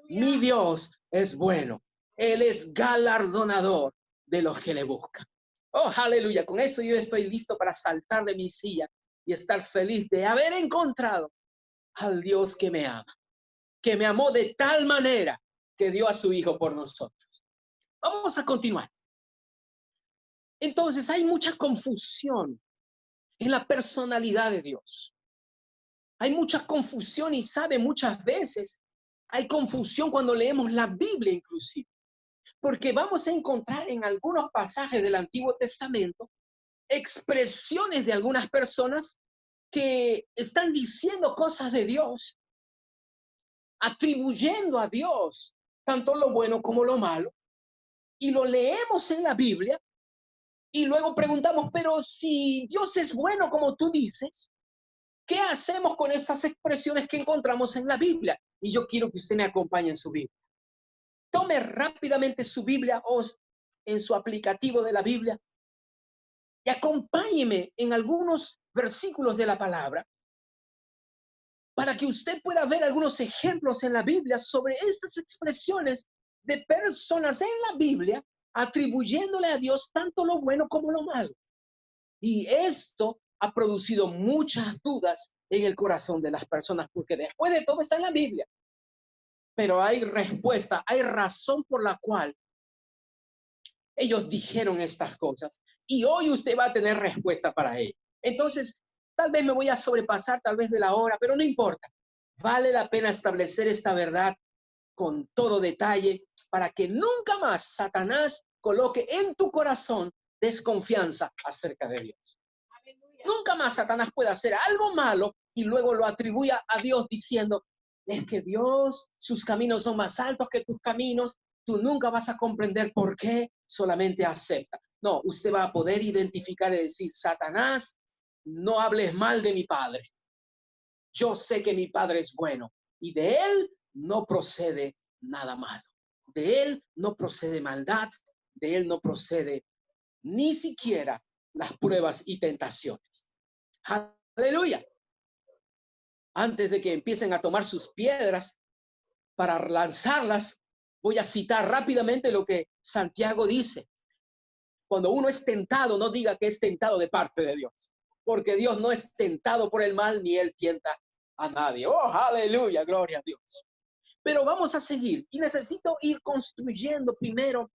Mi Dios es bueno. Él es galardonador de los que le buscan. Oh, aleluya. Con eso yo estoy listo para saltar de mi silla y estar feliz de haber encontrado al Dios que me ama, que me amó de tal manera que dio a su Hijo por nosotros. Vamos a continuar. Entonces hay mucha confusión en la personalidad de Dios. Hay mucha confusión y sabe, muchas veces hay confusión cuando leemos la Biblia inclusive, porque vamos a encontrar en algunos pasajes del Antiguo Testamento expresiones de algunas personas que están diciendo cosas de Dios, atribuyendo a Dios tanto lo bueno como lo malo, y lo leemos en la Biblia, y luego preguntamos, pero si Dios es bueno como tú dices, ¿qué hacemos con estas expresiones que encontramos en la Biblia? Y yo quiero que usted me acompañe en su Biblia. Tome rápidamente su Biblia o en su aplicativo de la Biblia y acompáñeme en algunos versículos de la palabra para que usted pueda ver algunos ejemplos en la Biblia sobre estas expresiones de personas en la Biblia atribuyéndole a Dios tanto lo bueno como lo malo. Y esto ha producido muchas dudas en el corazón de las personas, porque después de todo está en la Biblia. Pero hay respuesta, hay razón por la cual ellos dijeron estas cosas. Y hoy usted va a tener respuesta para ello. Entonces, tal vez me voy a sobrepasar, tal vez de la hora, pero no importa. Vale la pena establecer esta verdad con todo detalle para que nunca más Satanás coloque en tu corazón desconfianza acerca de Dios. Aleluya. Nunca más Satanás puede hacer algo malo y luego lo atribuya a Dios diciendo, es que Dios, sus caminos son más altos que tus caminos, tú nunca vas a comprender por qué, solamente acepta. No, usted va a poder identificar y decir, Satanás, no hables mal de mi Padre. Yo sé que mi Padre es bueno y de él no procede nada malo. De él no procede maldad, de él no procede ni siquiera las pruebas y tentaciones. Aleluya. Antes de que empiecen a tomar sus piedras para lanzarlas, voy a citar rápidamente lo que Santiago dice. Cuando uno es tentado, no diga que es tentado de parte de Dios, porque Dios no es tentado por el mal, ni él tienta a nadie. Oh, aleluya, gloria a Dios. Pero vamos a seguir y necesito ir construyendo primero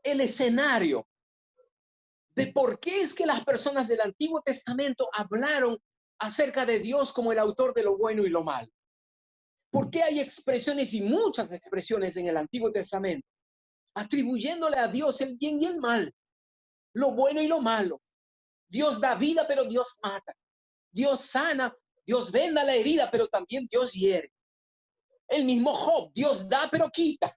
el escenario de por qué es que las personas del Antiguo Testamento hablaron acerca de Dios como el autor de lo bueno y lo malo. ¿Por qué hay expresiones y muchas expresiones en el Antiguo Testamento atribuyéndole a Dios el bien y el mal, lo bueno y lo malo? Dios da vida, pero Dios mata. Dios sana, Dios venda la herida, pero también Dios hiere. El mismo Job, Dios da, pero quita.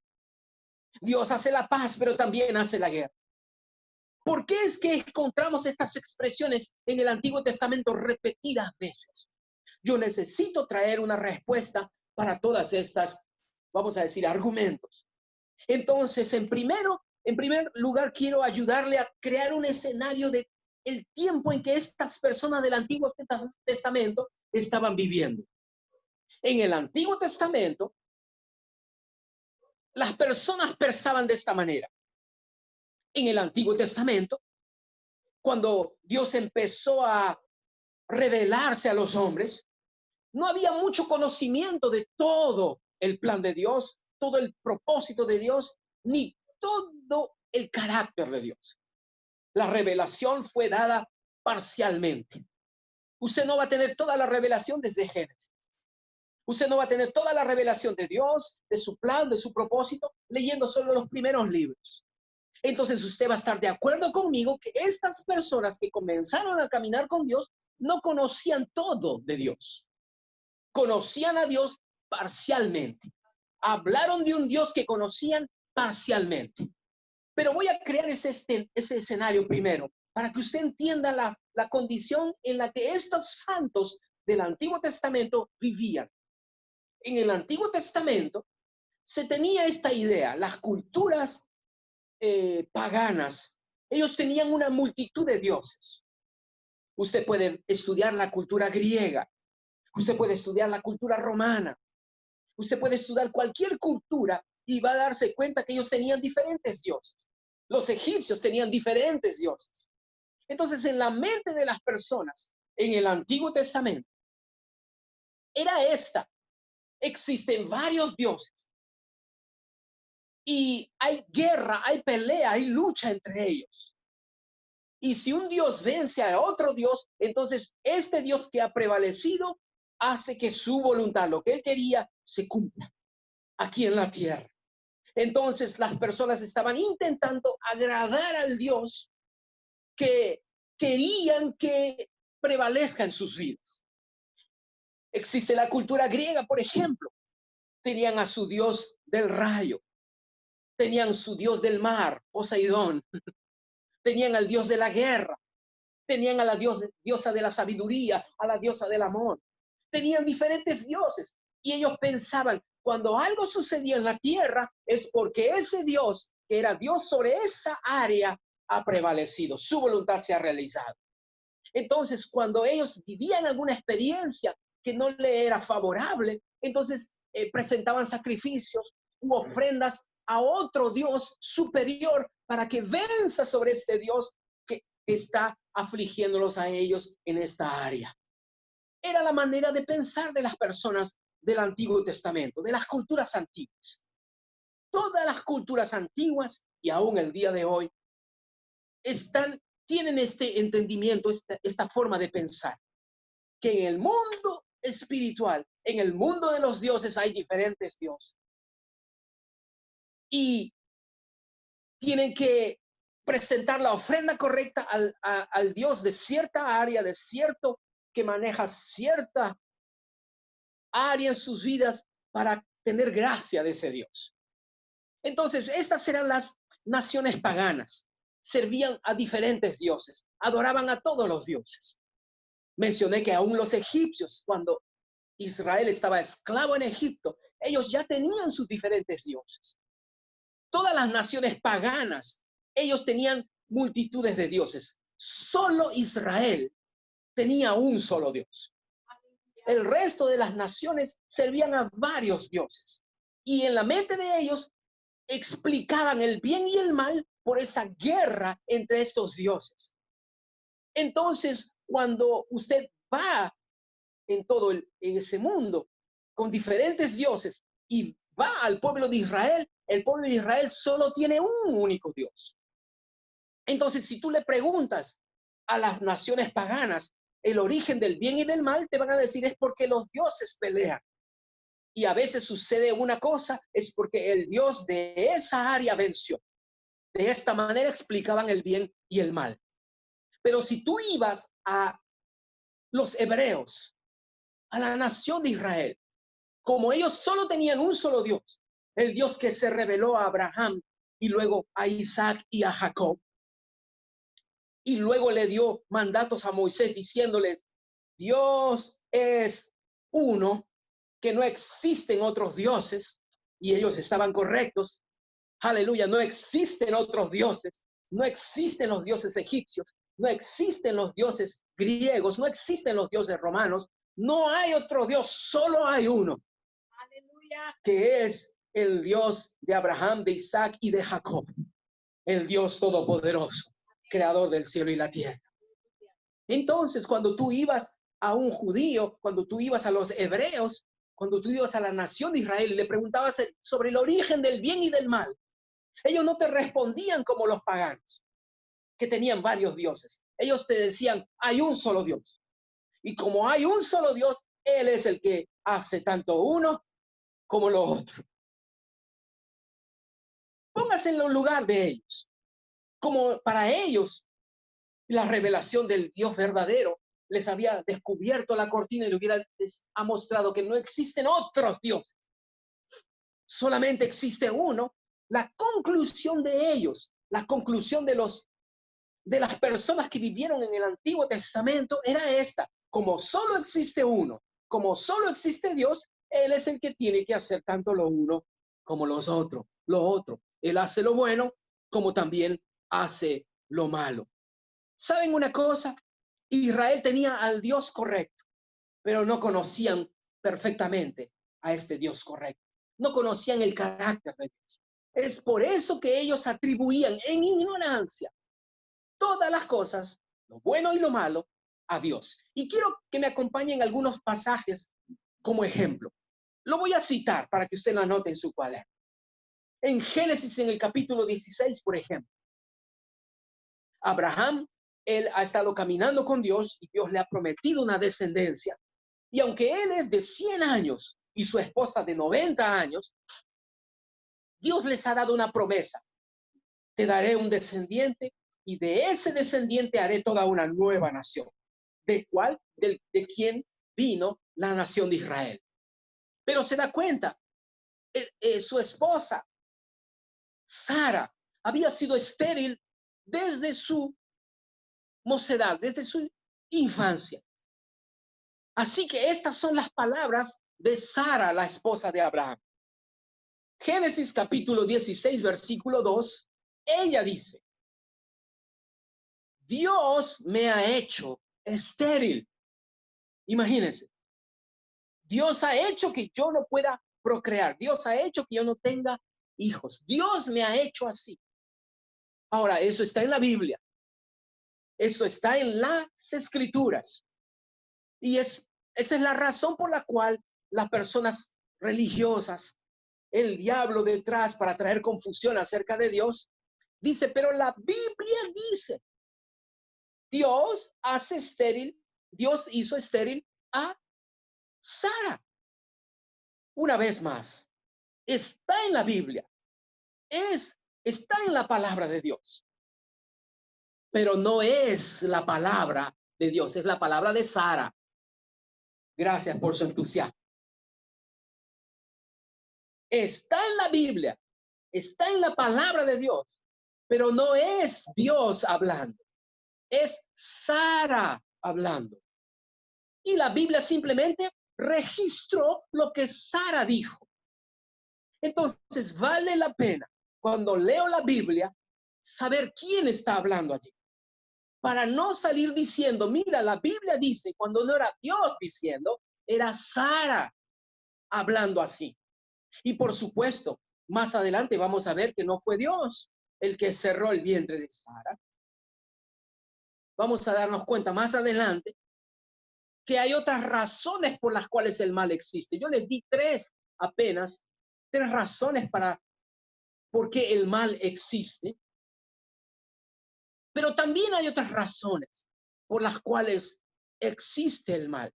Dios hace la paz, pero también hace la guerra. ¿Por qué es que encontramos estas expresiones en el Antiguo Testamento repetidas veces? Yo necesito traer una respuesta para todas estas, vamos a decir, argumentos. Entonces, en primer lugar, quiero ayudarle a crear un escenario de el tiempo en que estas personas del Antiguo Testamento estaban viviendo. En el Antiguo Testamento, las personas pensaban de esta manera. En el Antiguo Testamento, cuando Dios empezó a revelarse a los hombres, no había mucho conocimiento de todo el plan de Dios, todo el propósito de Dios, ni todo el carácter de Dios. La revelación fue dada parcialmente. Usted no va a tener toda la revelación desde Génesis. Usted no va a tener toda la revelación de Dios, de su plan, de su propósito, leyendo solo los primeros libros. Entonces usted va a estar de acuerdo conmigo que estas personas que comenzaron a caminar con Dios no conocían todo de Dios. Conocían a Dios parcialmente. Hablaron de un Dios que conocían parcialmente. Pero voy a crear ese escenario primero para que usted entienda la condición en la que estos santos del Antiguo Testamento vivían. En el Antiguo Testamento se tenía esta idea, las culturas paganas, ellos tenían una multitud de dioses. Usted puede estudiar la cultura griega, usted puede estudiar la cultura romana, usted puede estudiar cualquier cultura y va a darse cuenta que ellos tenían diferentes dioses. Los egipcios tenían diferentes dioses. Entonces, en la mente de las personas en el Antiguo Testamento, era esta. Existen varios dioses. Y hay guerra, hay pelea, hay lucha entre ellos. Y si un Dios vence a otro Dios, entonces este Dios que ha prevalecido hace que su voluntad, lo que él quería, se cumpla aquí en la tierra. Entonces las personas estaban intentando agradar al Dios que querían que prevalezca en sus vidas. Existe la cultura griega, por ejemplo. Tenían a su dios del rayo. Tenían su dios del mar, Poseidón. Tenían al dios de la guerra. Tenían a la diosa de la sabiduría, a la diosa del amor. Tenían diferentes dioses. Y ellos pensaban, cuando algo sucedía en la tierra, es porque ese Dios, que era Dios sobre esa área, ha prevalecido. Su voluntad se ha realizado. Entonces, cuando ellos vivían alguna experiencia que no le era favorable, entonces presentaban sacrificios u ofrendas a otro Dios superior para que venza sobre este Dios que está afligiéndolos a ellos en esta área. Era la manera de pensar de las personas del Antiguo Testamento, de las culturas antiguas. Todas las culturas antiguas y aún el día de hoy tienen este entendimiento, esta forma de pensar, que en el mundo espiritual, en el mundo de los dioses hay diferentes dioses. Y tienen que presentar la ofrenda correcta al Dios de cierta área, de cierto, que maneja cierta área en sus vidas para tener gracia de ese Dios. Entonces, estas eran las naciones paganas. Servían a diferentes dioses, adoraban a todos los dioses. Mencioné que aún los egipcios, cuando Israel estaba esclavo en Egipto, ellos ya tenían sus diferentes dioses. Todas las naciones paganas, ellos tenían multitudes de dioses. Solo Israel tenía un solo Dios. El resto de las naciones servían a varios dioses. Y en la mente de ellos explicaban el bien y el mal por esa guerra entre estos dioses. Entonces, cuando usted va en ese mundo con diferentes dioses y va al pueblo de Israel, el pueblo de Israel solo tiene un único Dios. Entonces, si tú le preguntas a las naciones paganas el origen del bien y del mal, te van a decir es porque los dioses pelean. Y a veces sucede una cosa, es porque el Dios de esa área venció. De esta manera explicaban el bien y el mal. Pero si tú ibas a los hebreos, a la nación de Israel, como ellos solo tenían un solo Dios, el Dios que se reveló a Abraham y luego a Isaac y a Jacob, y luego le dio mandatos a Moisés diciéndoles, Dios es uno, que no existen otros dioses, y ellos estaban correctos. Aleluya, no existen otros dioses, no existen los dioses egipcios, no existen los dioses griegos, no existen los dioses romanos, no hay otro Dios, solo hay uno. Aleluya. Que es el Dios de Abraham, de Isaac y de Jacob, el Dios todopoderoso, creador del cielo y la tierra. Entonces, cuando tú ibas a un judío, cuando tú ibas a los hebreos, cuando tú ibas a la nación de Israel y le preguntabas sobre el origen del bien y del mal, ellos no te respondían como los paganos, que tenían varios dioses. Ellos te decían, hay un solo Dios. Y como hay un solo Dios, Él es el que hace tanto uno como lo otro. Póngase en el lugar de ellos. Como para ellos, la revelación del Dios verdadero les había descubierto la cortina y les ha mostrado que no existen otros dioses. Solamente existe uno. La conclusión de ellos, la conclusión de las personas que vivieron en el Antiguo Testamento era esta: como solo existe uno, como solo existe Dios, Él es el que tiene que hacer tanto lo uno como los otros, lo otro. Él hace lo bueno como también hace lo malo. ¿Saben una cosa? Israel tenía al Dios correcto, pero no conocían perfectamente a este Dios correcto. No conocían el carácter de Dios. Es por eso que ellos atribuían en ignorancia todas las cosas, lo bueno y lo malo, a Dios. Y quiero que me acompañen algunos pasajes como ejemplo. Lo voy a citar para que usted lo anote en su cuaderno. En Génesis, en el capítulo 16, por ejemplo, Abraham, él ha estado caminando con Dios y Dios le ha prometido una descendencia. Y aunque él es de 100 años y su esposa de 90 años, Dios les ha dado una promesa. Te daré un descendiente y de ese descendiente haré toda una nueva nación, de quien vino la nación de Israel. Pero se da cuenta, su esposa, Sara, había sido estéril desde su mocedad, desde su infancia. Así que estas son las palabras de Sara, la esposa de Abraham. Génesis capítulo 16, versículo 2, ella dice, Dios me ha hecho estéril. Imagínense, Dios ha hecho que yo no pueda procrear. Dios ha hecho que yo no tenga hijos. Dios me ha hecho así. Ahora, eso está en la Biblia. Eso está en las Escrituras. Y esa es la razón por la cual las personas religiosas, el diablo detrás para traer confusión acerca de Dios, dice, pero la Biblia dice, Dios hizo estéril a Sara. Una vez más, está en la Biblia, está en la palabra de Dios, pero no es la palabra de Dios, es la palabra de Sara. Gracias por su entusiasmo. Está en la Biblia, está en la palabra de Dios, pero no es Dios hablando, es Sara hablando. Y la Biblia simplemente registró lo que Sara dijo. Entonces vale la pena cuando leo la Biblia saber quién está hablando allí, para no salir diciendo, mira, la Biblia dice, cuando no era Dios diciendo, era Sara hablando así. Y por supuesto, más adelante vamos a ver que no fue Dios el que cerró el vientre de Sara. Vamos a darnos cuenta más adelante que hay otras razones por las cuales el mal existe. Yo les di apenas tres razones por qué el mal existe. Pero también hay otras razones por las cuales existe el mal.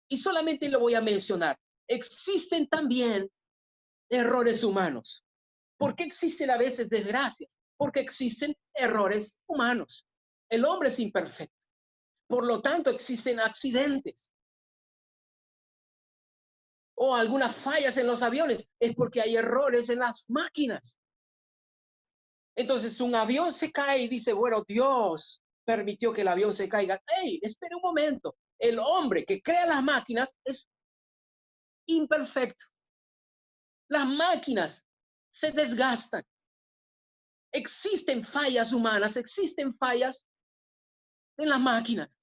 Y solamente lo voy a mencionar. Existen también errores humanos. ¿Por qué existen a veces desgracias? Porque existen errores humanos. El hombre es imperfecto. Por lo tanto, existen accidentes. O algunas fallas en los aviones. Es porque hay errores en las máquinas. Entonces, un avión se cae y dice, bueno, Dios permitió que el avión se caiga. ¡Ey, espere un momento! El hombre que crea las máquinas es imperfecto. Las máquinas se desgastan. Existen fallas humanas, existen fallas en las máquinas.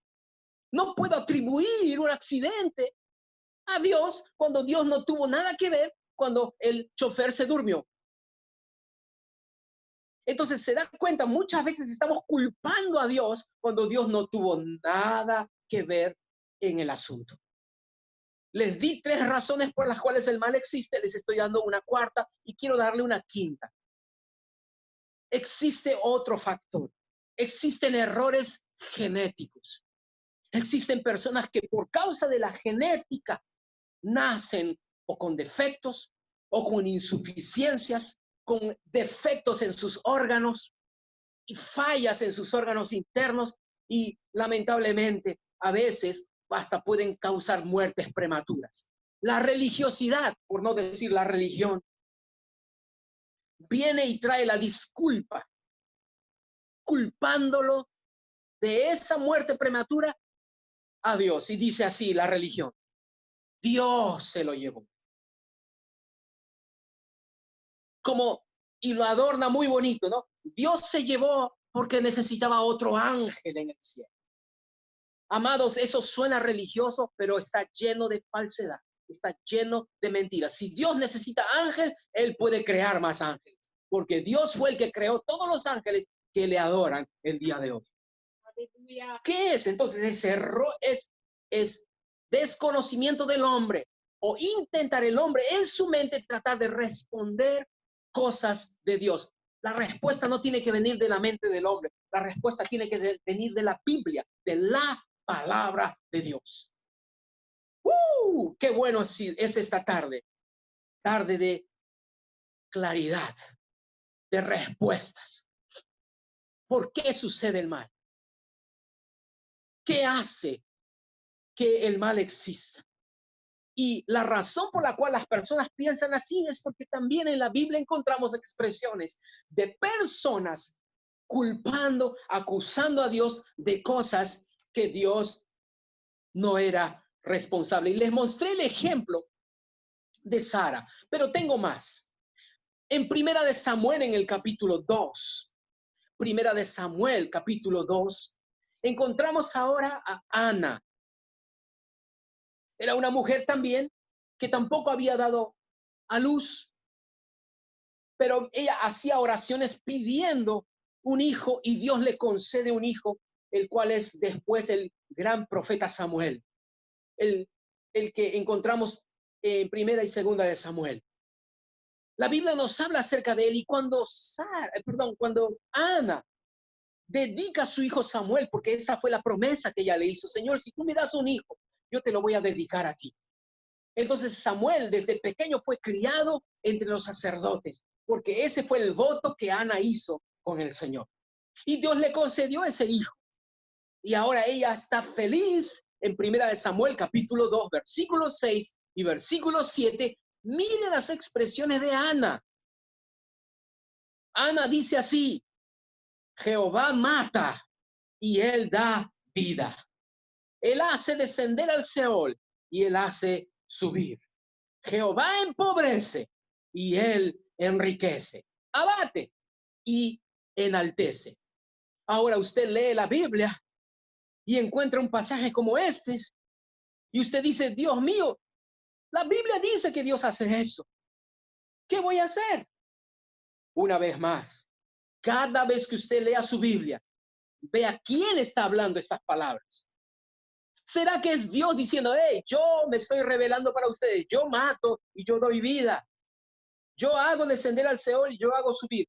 No puedo atribuir un accidente a Dios cuando Dios no tuvo nada que ver cuando el chofer se durmió. Entonces se da cuenta, muchas veces estamos culpando a Dios cuando Dios no tuvo nada que ver en el asunto. Les di tres razones por las cuales el mal existe, les estoy dando una cuarta y quiero darle una quinta. Existe otro factor. Existen errores genéticos. Existen personas que por causa de la genética nacen o con defectos o con insuficiencias, con defectos en sus órganos y fallas en sus órganos internos y lamentablemente a veces hasta pueden causar muertes prematuras. La religiosidad, por no decir la religión, viene y trae la disculpa, culpándolo de esa muerte prematura a Dios. Y dice así la religión, Dios se lo llevó. Y lo adorna muy bonito, ¿no? Dios se llevó porque necesitaba otro ángel en el cielo. Amados, eso suena religioso, pero está lleno de falsedad, está lleno de mentiras. Si Dios necesita ángel, Él puede crear más ángeles, porque Dios fue el que creó todos los ángeles que le adoran el día de hoy. Aleluya. ¿Qué es? Entonces, ese error es desconocimiento del hombre, o intentar el hombre en su mente tratar de responder cosas de Dios. La respuesta no tiene que venir de la mente del hombre, la respuesta tiene que venir de la Biblia, de la palabra de Dios. ¡Qué bueno es esta tarde! Tarde de claridad, de respuestas. ¿Por qué sucede el mal? ¿Qué hace que el mal exista? Y la razón por la cual las personas piensan así es porque también en la Biblia encontramos expresiones de personas culpando, acusando a Dios de cosas que Dios no era responsable. Y les mostré el ejemplo de Sara, pero tengo más. En Primera de Samuel, en el capítulo 2, Primera de Samuel, capítulo 2, encontramos ahora a Ana. Era una mujer también que tampoco había dado a luz, pero ella hacía oraciones pidiendo un hijo y Dios le concede un hijo, el cual es después el gran profeta Samuel, el que encontramos en Primera y Segunda de Samuel. La Biblia nos habla acerca de él y cuando Ana dedica a su hijo Samuel, porque esa fue la promesa que ella le hizo, Señor, si tú me das un hijo, yo te lo voy a dedicar a ti. Entonces Samuel desde pequeño fue criado entre los sacerdotes, porque ese fue el voto que Ana hizo con el Señor. Y Dios le concedió ese hijo. Y ahora ella está feliz en Primera de Samuel, capítulo 2, versículo 6 y versículo 7. Miren las expresiones de Ana. Ana dice así: Jehová mata y él da vida. Él hace descender al Seol y él hace subir. Jehová empobrece y él enriquece. Abate y enaltece. Ahora usted lee la Biblia y encuentra un pasaje como este y usted dice, Dios mío, la Biblia dice que Dios hace eso. ¿Qué voy a hacer? Una vez más, cada vez que usted lea su Biblia, vea quién está hablando estas palabras. ¿Será que es Dios diciendo, hey, yo me estoy revelando para ustedes, yo mato y yo doy vida, yo hago descender al Seol y yo hago subir,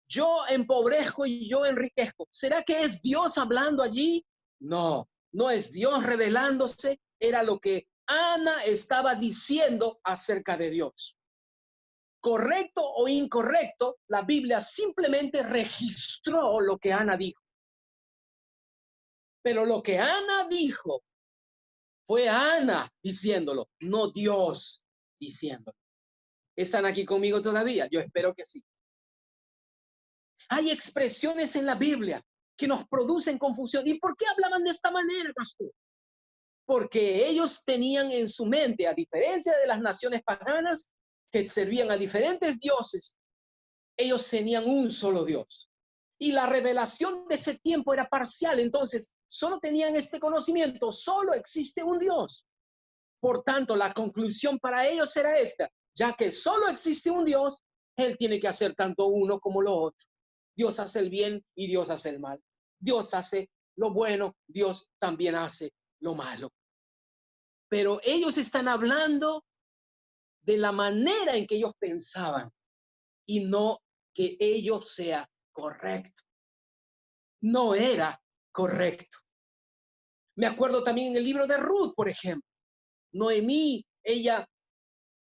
yo empobrezco y yo enriquezco? ¿Será que es Dios hablando allí? No, no es Dios revelándose, era lo que Ana estaba diciendo acerca de Dios. Correcto o incorrecto, la Biblia simplemente registró lo que Ana dijo. Pero lo que Ana dijo fue Ana diciéndolo, no Dios diciéndolo. ¿Están aquí conmigo todavía? Yo espero que sí. Hay expresiones en la Biblia que nos producen confusión. ¿Y por qué hablaban de esta manera, pastor? Porque ellos tenían en su mente, a diferencia de las naciones paganas que servían a diferentes dioses, ellos tenían un solo Dios. Y la revelación de ese tiempo era parcial, entonces solo tenían este conocimiento, solo existe un Dios. Por tanto, la conclusión para ellos era esta: ya que solo existe un Dios, Él tiene que hacer tanto uno como lo otro. Dios hace el bien y Dios hace el mal. Dios hace lo bueno, Dios también hace lo malo. Pero ellos están hablando de la manera en que ellos pensaban y no que ello sea correcto. No era correcto. Me acuerdo también en el libro de Ruth, por ejemplo. Noemí, ella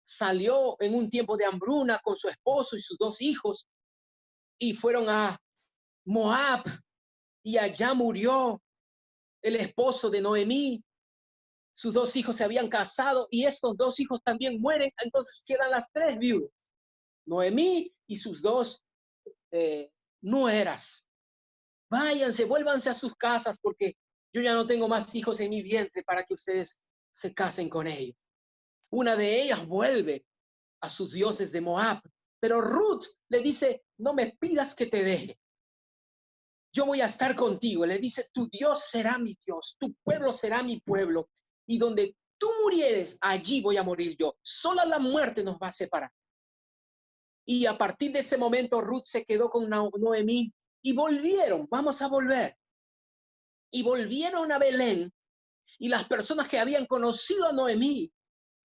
salió en un tiempo de hambruna con su esposo y sus 2 hijos y fueron a Moab y allá murió el esposo de Noemí. Sus 2 hijos se habían casado y estos 2 hijos también mueren, entonces quedan las 3 viudas, Noemí y sus 2 nueras. Váyanse, vuélvanse a sus casas porque yo ya no tengo más hijos en mi vientre para que ustedes se casen con ellos. Una de ellas vuelve a sus dioses de Moab, pero Ruth le dice, no me pidas que te deje. Yo voy a estar contigo. Le dice, tu Dios será mi Dios, tu pueblo será mi pueblo, y donde tú murieres, allí voy a morir yo. Sola la muerte nos va a separar. Y a partir de ese momento, Ruth se quedó con Noemí y volvieron, vamos a volver. Y volvieron a Belén, y las personas que habían conocido a Noemí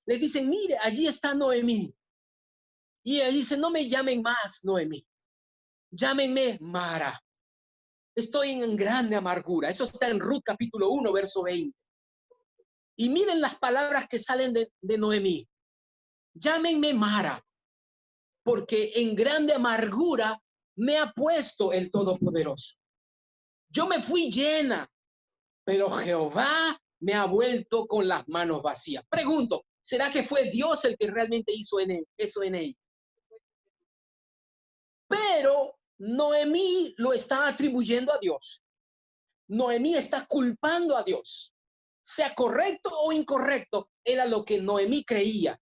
le dicen, mire, allí está Noemí. Y ella dice, no me llamen más Noemí, llámenme Mara. Estoy en grande amargura. Eso está en Ruth capítulo 1, verso 20. Y miren las palabras que salen de Noemí. Llámenme Mara, porque en grande amargura me ha puesto el Todopoderoso. Yo me fui llena, pero Jehová me ha vuelto con las manos vacías. Pregunto, ¿será que fue Dios el que realmente hizo eso en ella? Pero Noemí lo está atribuyendo a Dios. Noemí está culpando a Dios. Sea correcto o incorrecto, era lo que Noemí creía.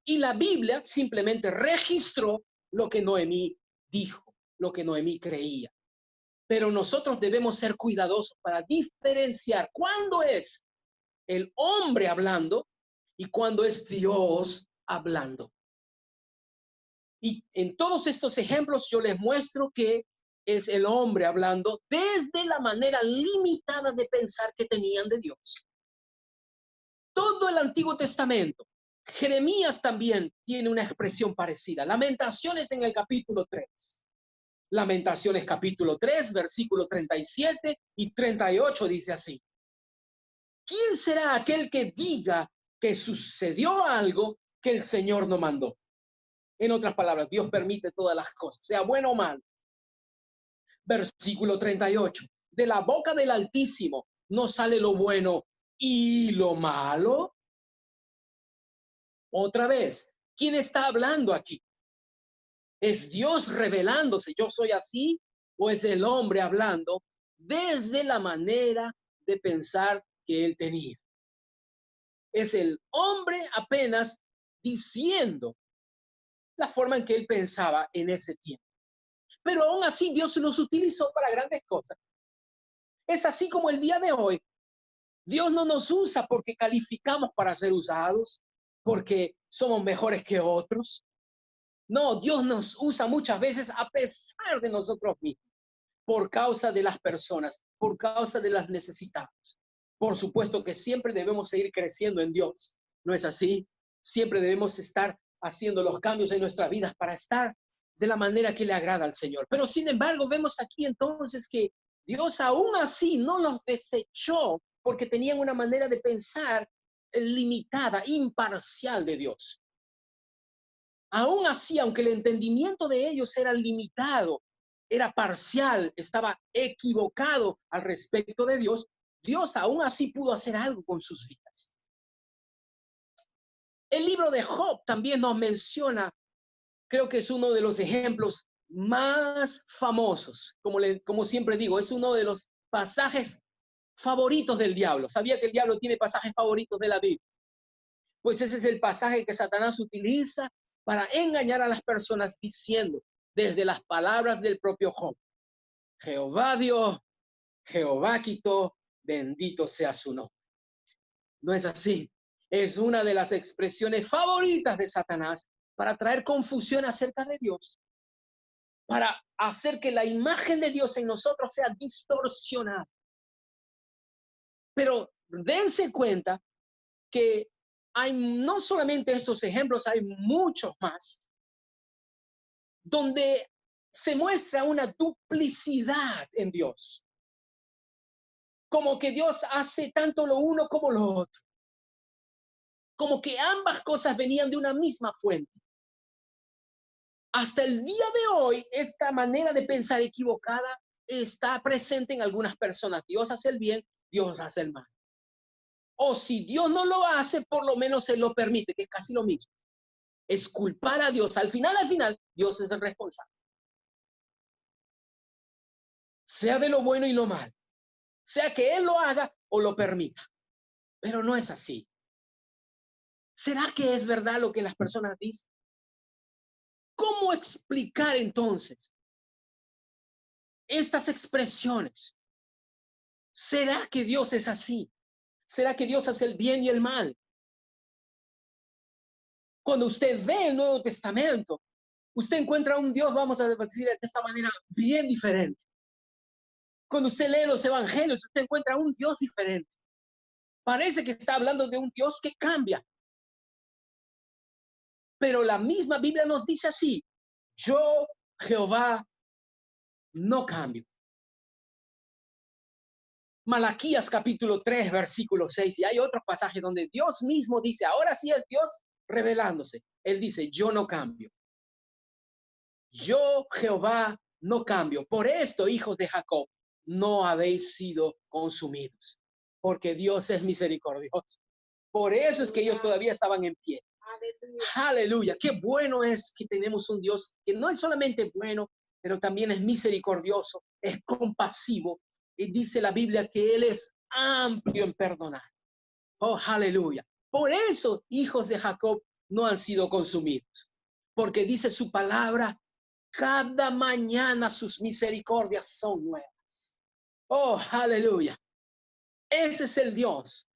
Y la Biblia simplemente registró lo que Noemí dijo, lo que Noemí creía. Pero nosotros debemos ser cuidadosos para diferenciar cuándo es el hombre hablando y cuándo es Dios hablando. Y en todos estos ejemplos yo les muestro que es el hombre hablando desde la manera limitada de pensar que tenían de Dios. Todo el Antiguo Testamento, Jeremías también tiene una expresión parecida. Lamentaciones en el capítulo 3. Lamentaciones capítulo 3, versículo 37 y 38 dice así. ¿Quién será aquel que diga que sucedió algo que el Señor no mandó? En otras palabras, Dios permite todas las cosas, sea bueno o mal. Versículo 38. De la boca del Altísimo no sale lo bueno y lo malo. Otra vez, ¿quién está hablando aquí? ¿Es Dios revelándose, yo soy así? ¿O es el hombre hablando desde la manera de pensar que él tenía? Es el hombre apenas diciendo la forma en que él pensaba en ese tiempo. Pero aún así Dios los utilizó para grandes cosas. Es así como el día de hoy. Dios no nos usa porque calificamos para ser usados, porque somos mejores que otros. No, Dios nos usa muchas veces a pesar de nosotros mismos, por causa de las personas, por causa de las necesitadas. Por supuesto que siempre debemos seguir creciendo en Dios, ¿no es así? Siempre debemos estar haciendo los cambios en nuestras vidas para estar de la manera que le agrada al Señor. Pero sin embargo, vemos aquí entonces que Dios aún así no los desechó porque tenían una manera de pensar limitada, imparcial de Dios. Aún así, aunque el entendimiento de ellos era limitado, era parcial, estaba equivocado al respecto de Dios, Dios aún así pudo hacer algo con sus vidas. El libro de Job también nos menciona, creo que es uno de los ejemplos más famosos, como siempre digo, es uno de los pasajes favoritos del diablo. ¿Sabía que el diablo tiene pasajes favoritos de la Biblia? Pues ese es el pasaje que Satanás utiliza para engañar a las personas diciendo desde las palabras del propio Job: Jehová dio, Jehová quitó, bendito sea su nombre. No es así. Es una de las expresiones favoritas de Satanás para traer confusión acerca de Dios, para hacer que la imagen de Dios en nosotros sea distorsionada. Pero dense cuenta que hay no solamente estos ejemplos, hay muchos más, donde se muestra una duplicidad en Dios. Como que Dios hace tanto lo uno como lo otro. Como que ambas cosas venían de una misma fuente. Hasta el día de hoy, esta manera de pensar equivocada está presente en algunas personas. Dios hace el bien, Dios hace el mal. O si Dios no lo hace, por lo menos se lo permite, que es casi lo mismo. Es culpar a Dios. Al final, Dios es el responsable. Sea de lo bueno y lo malo. Sea que Él lo haga o lo permita. Pero no es así. ¿Será que es verdad lo que las personas dicen? ¿Cómo explicar entonces estas expresiones? ¿Será que Dios es así? ¿Será que Dios hace el bien y el mal? Cuando usted ve el Nuevo Testamento, usted encuentra un Dios, vamos a decir de esta manera, bien diferente. Cuando usted lee los evangelios, usted encuentra un Dios diferente. Parece que está hablando de un Dios que cambia. Pero la misma Biblia nos dice así: yo, Jehová, no cambio. Malaquías capítulo 3, versículo 6. Y hay otros pasajes donde Dios mismo dice, ahora sí es Dios revelándose. Él dice, yo no cambio. Yo, Jehová, no cambio. Por esto, hijos de Jacob, no habéis sido consumidos, porque Dios es misericordioso. Por eso es que ellos todavía estaban en pie. Aleluya. Qué bueno es que tenemos un Dios que no es solamente bueno, pero también es misericordioso, es compasivo. Y dice la Biblia que Él es amplio en perdonar. Oh, aleluya. Por eso, hijos de Jacob no han sido consumidos. Porque dice su palabra, cada mañana sus misericordias son nuevas. Oh, aleluya. Ese es el Dios.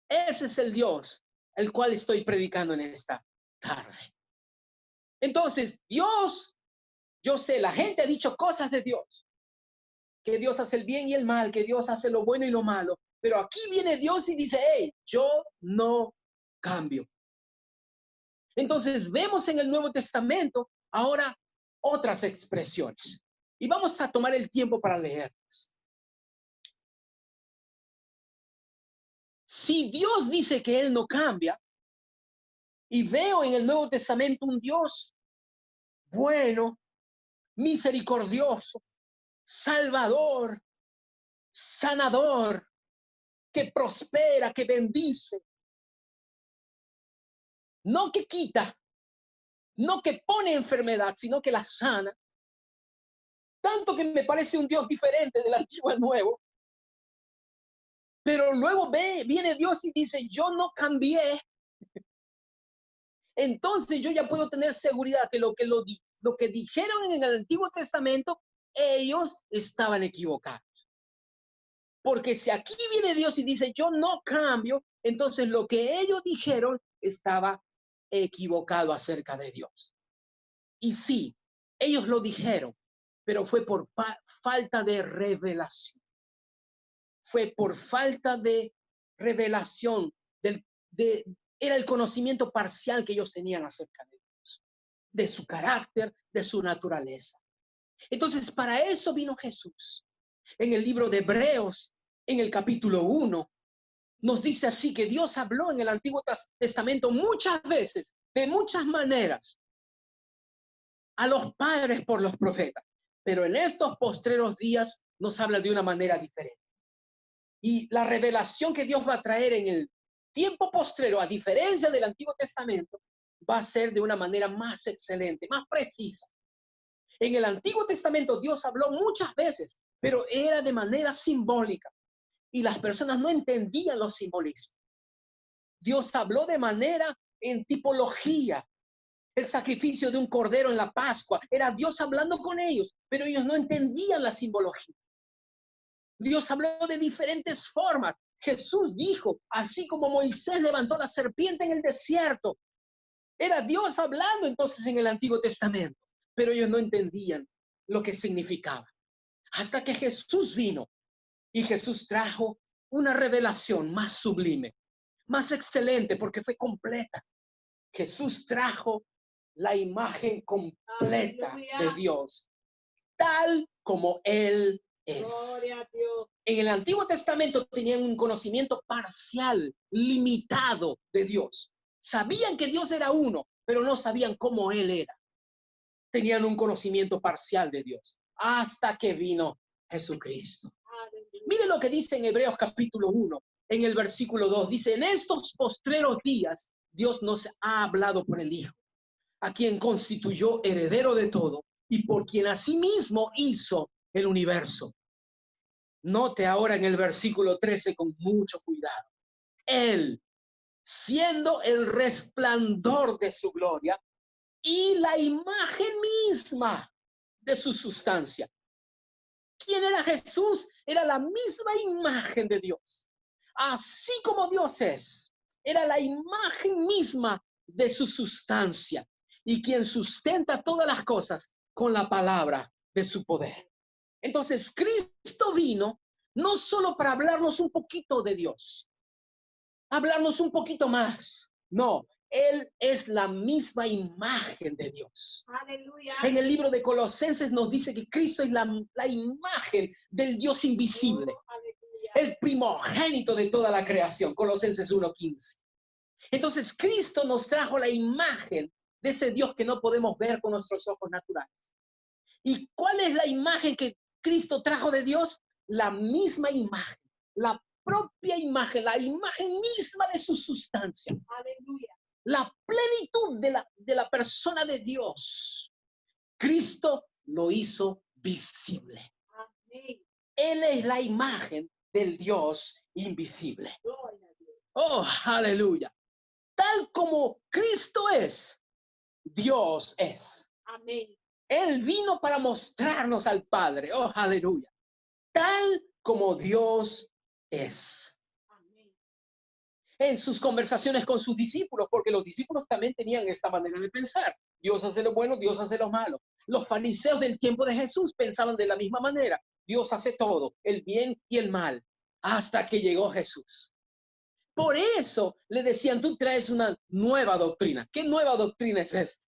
Ese es el Dios el cual estoy predicando en esta tarde. Entonces, Dios, yo sé, la gente ha dicho cosas de Dios, que Dios hace el bien y el mal, que Dios hace lo bueno y lo malo, pero aquí viene Dios y dice, hey, yo no cambio. Entonces, vemos en el Nuevo Testamento ahora otras expresiones y vamos a tomar el tiempo para leerlas. Si Dios dice que Él no cambia, y veo en el Nuevo Testamento un Dios bueno, misericordioso, salvador, sanador, que prospera, que bendice, no que quita, no que pone enfermedad, sino que la sana. Tanto que me parece un Dios diferente del antiguo al nuevo. Pero luego viene Dios y dice, yo no cambié. Entonces yo ya puedo tener seguridad que lo que dijeron en el Antiguo Testamento, ellos estaban equivocados. Porque si aquí viene Dios y dice, yo no cambio, entonces lo que ellos dijeron estaba equivocado acerca de Dios. Y sí, ellos lo dijeron, pero fue por falta de revelación. Fue por falta de revelación, era el conocimiento parcial que ellos tenían acerca de Dios, de su carácter, de su naturaleza. Entonces, para eso vino Jesús. En el libro de Hebreos, en el capítulo 1, nos dice así que Dios habló en el Antiguo Testamento muchas veces, de muchas maneras, a los padres por los profetas, pero en estos postreros días nos habla de una manera diferente. Y la revelación que Dios va a traer en el tiempo postrero, a diferencia del Antiguo Testamento, va a ser de una manera más excelente, más precisa. En el Antiguo Testamento Dios habló muchas veces, pero era de manera simbólica y las personas no entendían los simbolismos. Dios habló de manera en tipología. El sacrificio de un cordero en la Pascua era Dios hablando con ellos, pero ellos no entendían la simbología. Dios habló de diferentes formas. Jesús dijo, así como Moisés levantó la serpiente en el desierto, era Dios hablando entonces en el Antiguo Testamento, pero ellos no entendían lo que significaba. Hasta que Jesús vino y Jesús trajo una revelación más sublime, más excelente, porque fue completa. Jesús trajo la imagen completa de Dios, tal como Él es. En el Antiguo Testamento tenían un conocimiento parcial, limitado de Dios. Sabían que Dios era uno, pero no sabían cómo Él era. Tenían un conocimiento parcial de Dios, hasta que vino Jesucristo. Mire lo que dice en Hebreos capítulo 1, en el versículo 2. Dice, en estos postreros días, Dios nos ha hablado por el Hijo, a quien constituyó heredero de todo y por quien asimismo hizo el universo. Note ahora en el versículo 13 con mucho cuidado. Él, siendo el resplandor de su gloria y la imagen misma de su sustancia. ¿Quién era Jesús? Era la misma imagen de Dios. Así como Dios es, era la imagen misma de su sustancia y quien sustenta todas las cosas con la palabra de su poder. Entonces, Cristo vino no solo para hablarnos un poquito de Dios, hablarnos un poquito más. No, Él es la misma imagen de Dios. Aleluya. En el libro de Colosenses nos dice que Cristo es la imagen del Dios invisible, el primogénito de toda la creación. Colosenses 1:15. Entonces, Cristo nos trajo la imagen de ese Dios que no podemos ver con nuestros ojos naturales. ¿Y cuál es la imagen que Cristo trajo de Dios? la misma imagen, la propia imagen, la imagen misma de su sustancia. Aleluya. La plenitud de la persona de Dios. Cristo lo hizo visible. Amén. Él es la imagen del Dios invisible. Gloria a Dios. Oh, aleluya. Tal como Cristo es, Dios es. Amén. Él vino para mostrarnos al Padre. Oh, aleluya. Tal como Dios es. Amén. En sus conversaciones con sus discípulos, porque los discípulos también tenían esta manera de pensar. Dios hace lo bueno, Dios hace lo malo. Los fariseos del tiempo de Jesús pensaban de la misma manera. Dios hace todo, el bien y el mal, hasta que llegó Jesús. Por eso le decían, tú traes una nueva doctrina. ¿Qué nueva doctrina es esta?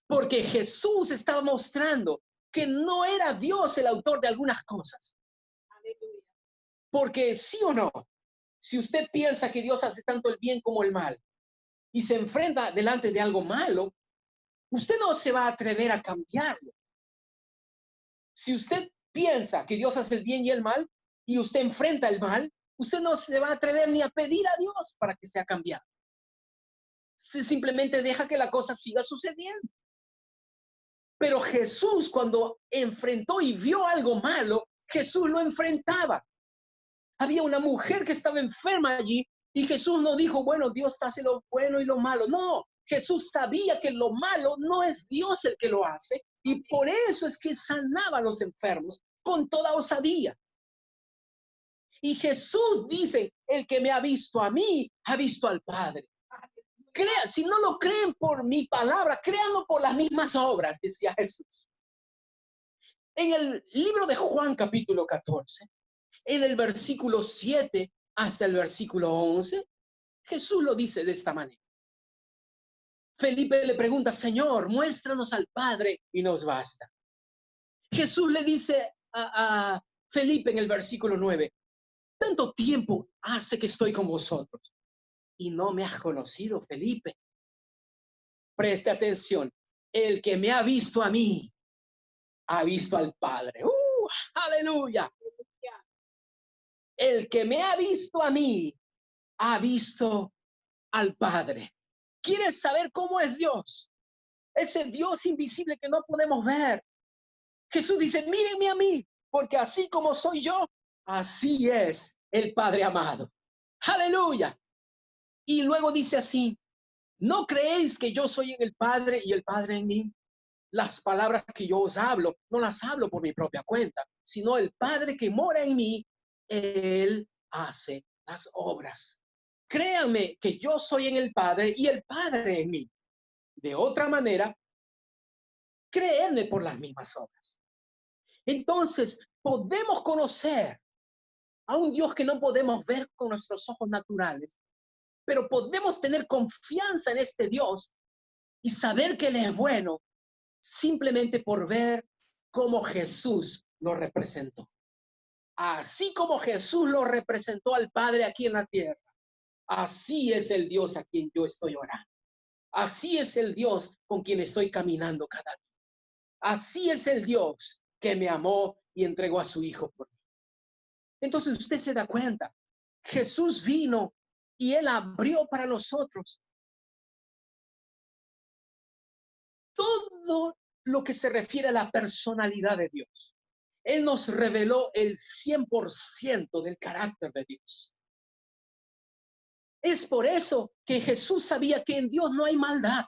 Porque Jesús estaba mostrando que no era Dios el autor de algunas cosas. Aleluya. Porque sí o no, si usted piensa que Dios hace tanto el bien como el mal y se enfrenta delante de algo malo, usted no se va a atrever a cambiarlo. Si usted piensa que Dios hace el bien y el mal y usted enfrenta el mal, usted no se va a atrever ni a pedir a Dios para que sea cambiado. Usted simplemente deja que la cosa siga sucediendo. Pero Jesús, cuando enfrentó y vio algo malo, Jesús lo enfrentaba. Había una mujer que estaba enferma allí y Jesús no dijo, bueno, Dios hace lo bueno y lo malo. No, Jesús sabía que lo malo no es Dios el que lo hace y por eso es que sanaba a los enfermos con toda osadía. Y Jesús dice, el que me ha visto a mí, ha visto al Padre. Si no lo creen por mi palabra, créanlo por las mismas obras, decía Jesús. En el libro de Juan capítulo 14, en el versículo 7 hasta el versículo 11, Jesús lo dice de esta manera. Felipe le pregunta, Señor, muéstranos al Padre y nos basta. Jesús le dice a Felipe en el versículo 9, tanto tiempo hace que estoy con vosotros y no me has conocido, Felipe. Preste atención, el que me ha visto a mí, ha visto al Padre. ¡Aleluya! El que me ha visto a mí, ha visto al Padre. ¿Quieres saber cómo es Dios? Ese Dios invisible que no podemos ver. Jesús dice, mírenme a mí, porque así como soy yo, así es el Padre amado. ¡Aleluya! Y luego dice así, ¿no creéis que yo soy en el Padre y el Padre en mí? Las palabras que yo os hablo, no las hablo por mi propia cuenta, sino el Padre que mora en mí, Él hace las obras. Créanme que yo soy en el Padre y el Padre en mí. De otra manera, créanme por las mismas obras. Entonces, podemos conocer a un Dios que no podemos ver con nuestros ojos naturales, pero podemos tener confianza en este Dios y saber que Él es bueno simplemente por ver cómo Jesús lo representó. Así como Jesús lo representó al Padre aquí en la tierra, así es el Dios a quien yo estoy orando. Así es el Dios con quien estoy caminando cada día. Así es el Dios que me amó y entregó a su Hijo por mí. Entonces usted se da cuenta, Jesús vino y Él abrió para nosotros todo lo que se refiere a la personalidad de Dios. Él nos reveló el 100% del carácter de Dios. Es por eso que Jesús sabía que en Dios no hay maldad.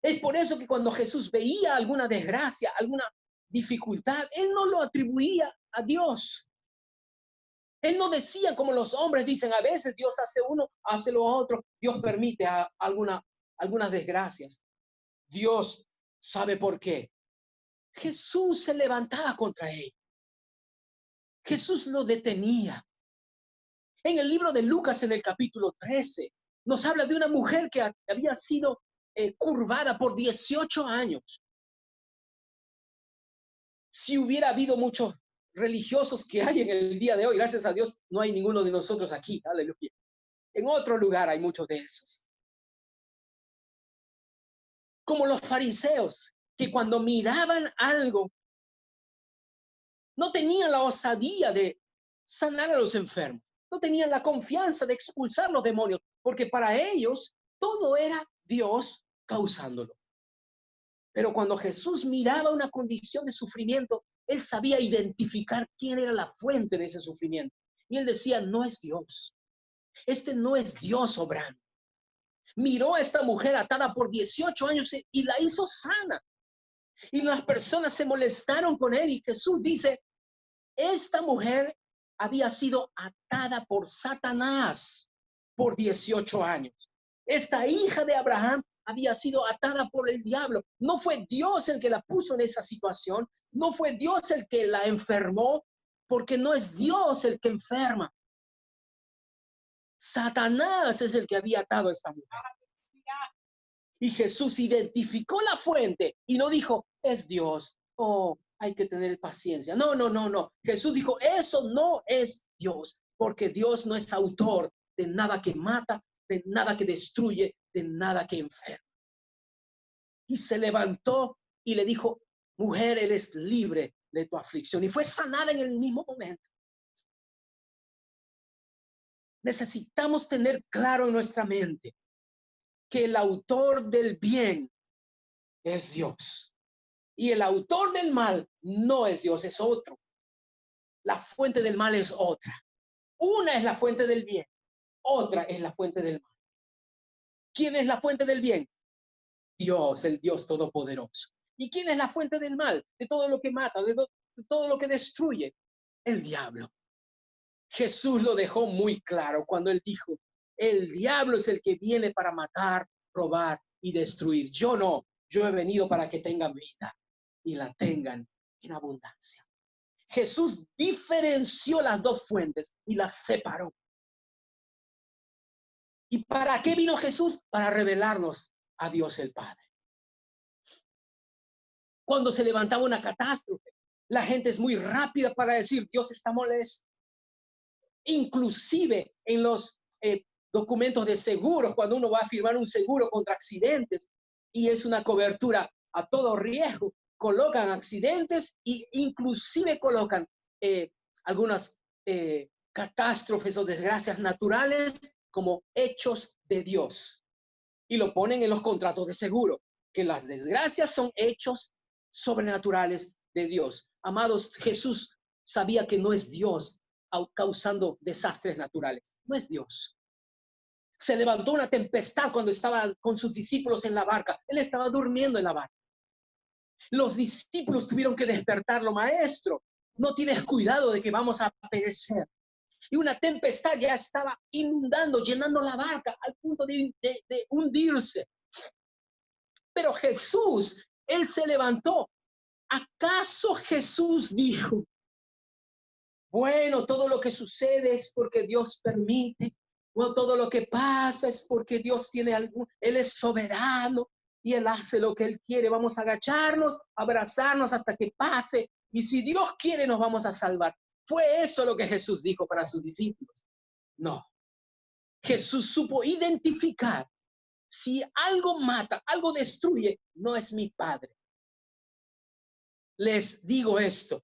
Es por eso que cuando Jesús veía alguna desgracia, alguna dificultad, Él no lo atribuía a Dios. Él no decía como los hombres dicen, a veces Dios hace uno, hace lo otro, Dios permite algunas desgracias. Dios sabe por qué. Jesús se levantaba contra él. Jesús lo detenía. En el libro de Lucas, en el capítulo 13, nos habla de una mujer que había sido curvada por 18 años. Si hubiera habido muchos religiosos que hay en el día de hoy, gracias a Dios, no hay ninguno de nosotros aquí, aleluya. En otro lugar hay muchos de esos. Como los fariseos, que cuando miraban algo, No tenían la osadía de sanar a los enfermos. No tenían la confianza de expulsar los demonios, porque para ellos todo era Dios causándolo. Pero cuando Jesús miraba una condición de sufrimiento, él sabía identificar quién era la fuente de ese sufrimiento. Y él decía, no es Dios. Este no es Dios obrando. Miró a esta mujer atada por 18 años y la hizo sana. Y las personas se molestaron con él y Jesús dice, esta mujer había sido atada por Satanás por 18 años. Esta hija de Abraham había sido atada por el diablo. No fue Dios el que la puso en esa situación. No fue Dios el que la enfermó, porque no es Dios el que enferma. Satanás es el que había atado a esta mujer. Y Jesús identificó la fuente y no dijo, es Dios. Oh, hay que tener paciencia. No, no, no, no. Jesús dijo, eso no es Dios, porque Dios no es autor de nada que mata, de nada que destruye, de nada que enferma. Y se levantó y le dijo, mujer, eres libre de tu aflicción. Y fue sanada en el mismo momento. Necesitamos tener claro en nuestra mente que el autor del bien es Dios. Y el autor del mal no es Dios, es otro. La fuente del mal es otra. Una es la fuente del bien, otra es la fuente del mal. ¿Quién es la fuente del bien? Dios, el Dios todopoderoso. ¿Y quién es la fuente del mal? De todo lo que mata, de todo lo que destruye. El diablo. Jesús lo dejó muy claro cuando él dijo, el diablo es el que viene para matar, robar y destruir. Yo no, yo he venido para que tengan vida y la tengan en abundancia. Jesús diferenció las dos fuentes y las separó. ¿Y para qué vino Jesús? Para revelarnos a Dios el Padre. Cuando se levantaba una catástrofe, la gente es muy rápida para decir, Dios está molesto. Inclusive en los documentos de seguro, cuando uno va a firmar un seguro contra accidentes y es una cobertura a todo riesgo, colocan accidentes e inclusive colocan algunas catástrofes o desgracias naturales como hechos de Dios. Y lo ponen en los contratos de seguro, que las desgracias son hechos sobrenaturales de Dios. Amados, Jesús sabía que no es Dios causando desastres naturales. No es Dios. Se levantó una tempestad cuando estaba con sus discípulos en la barca. Él estaba durmiendo en la barca. Los discípulos tuvieron que despertarlo. Maestro, no tienes cuidado de que vamos a perecer. Y una tempestad ya estaba inundando, llenando la barca al punto de hundirse. Pero Jesús, él se levantó. ¿Acaso Jesús dijo, bueno, todo lo que sucede es porque Dios permite, o todo lo que pasa es porque Dios tiene algún, Él es soberano y Él hace lo que Él quiere? Vamos a agacharnos, abrazarnos hasta que pase, y si Dios quiere nos vamos a salvar. ¿Fue eso lo que Jesús dijo para sus discípulos? No. Jesús supo identificar, si algo mata, algo destruye, no es mi Padre. Les digo esto.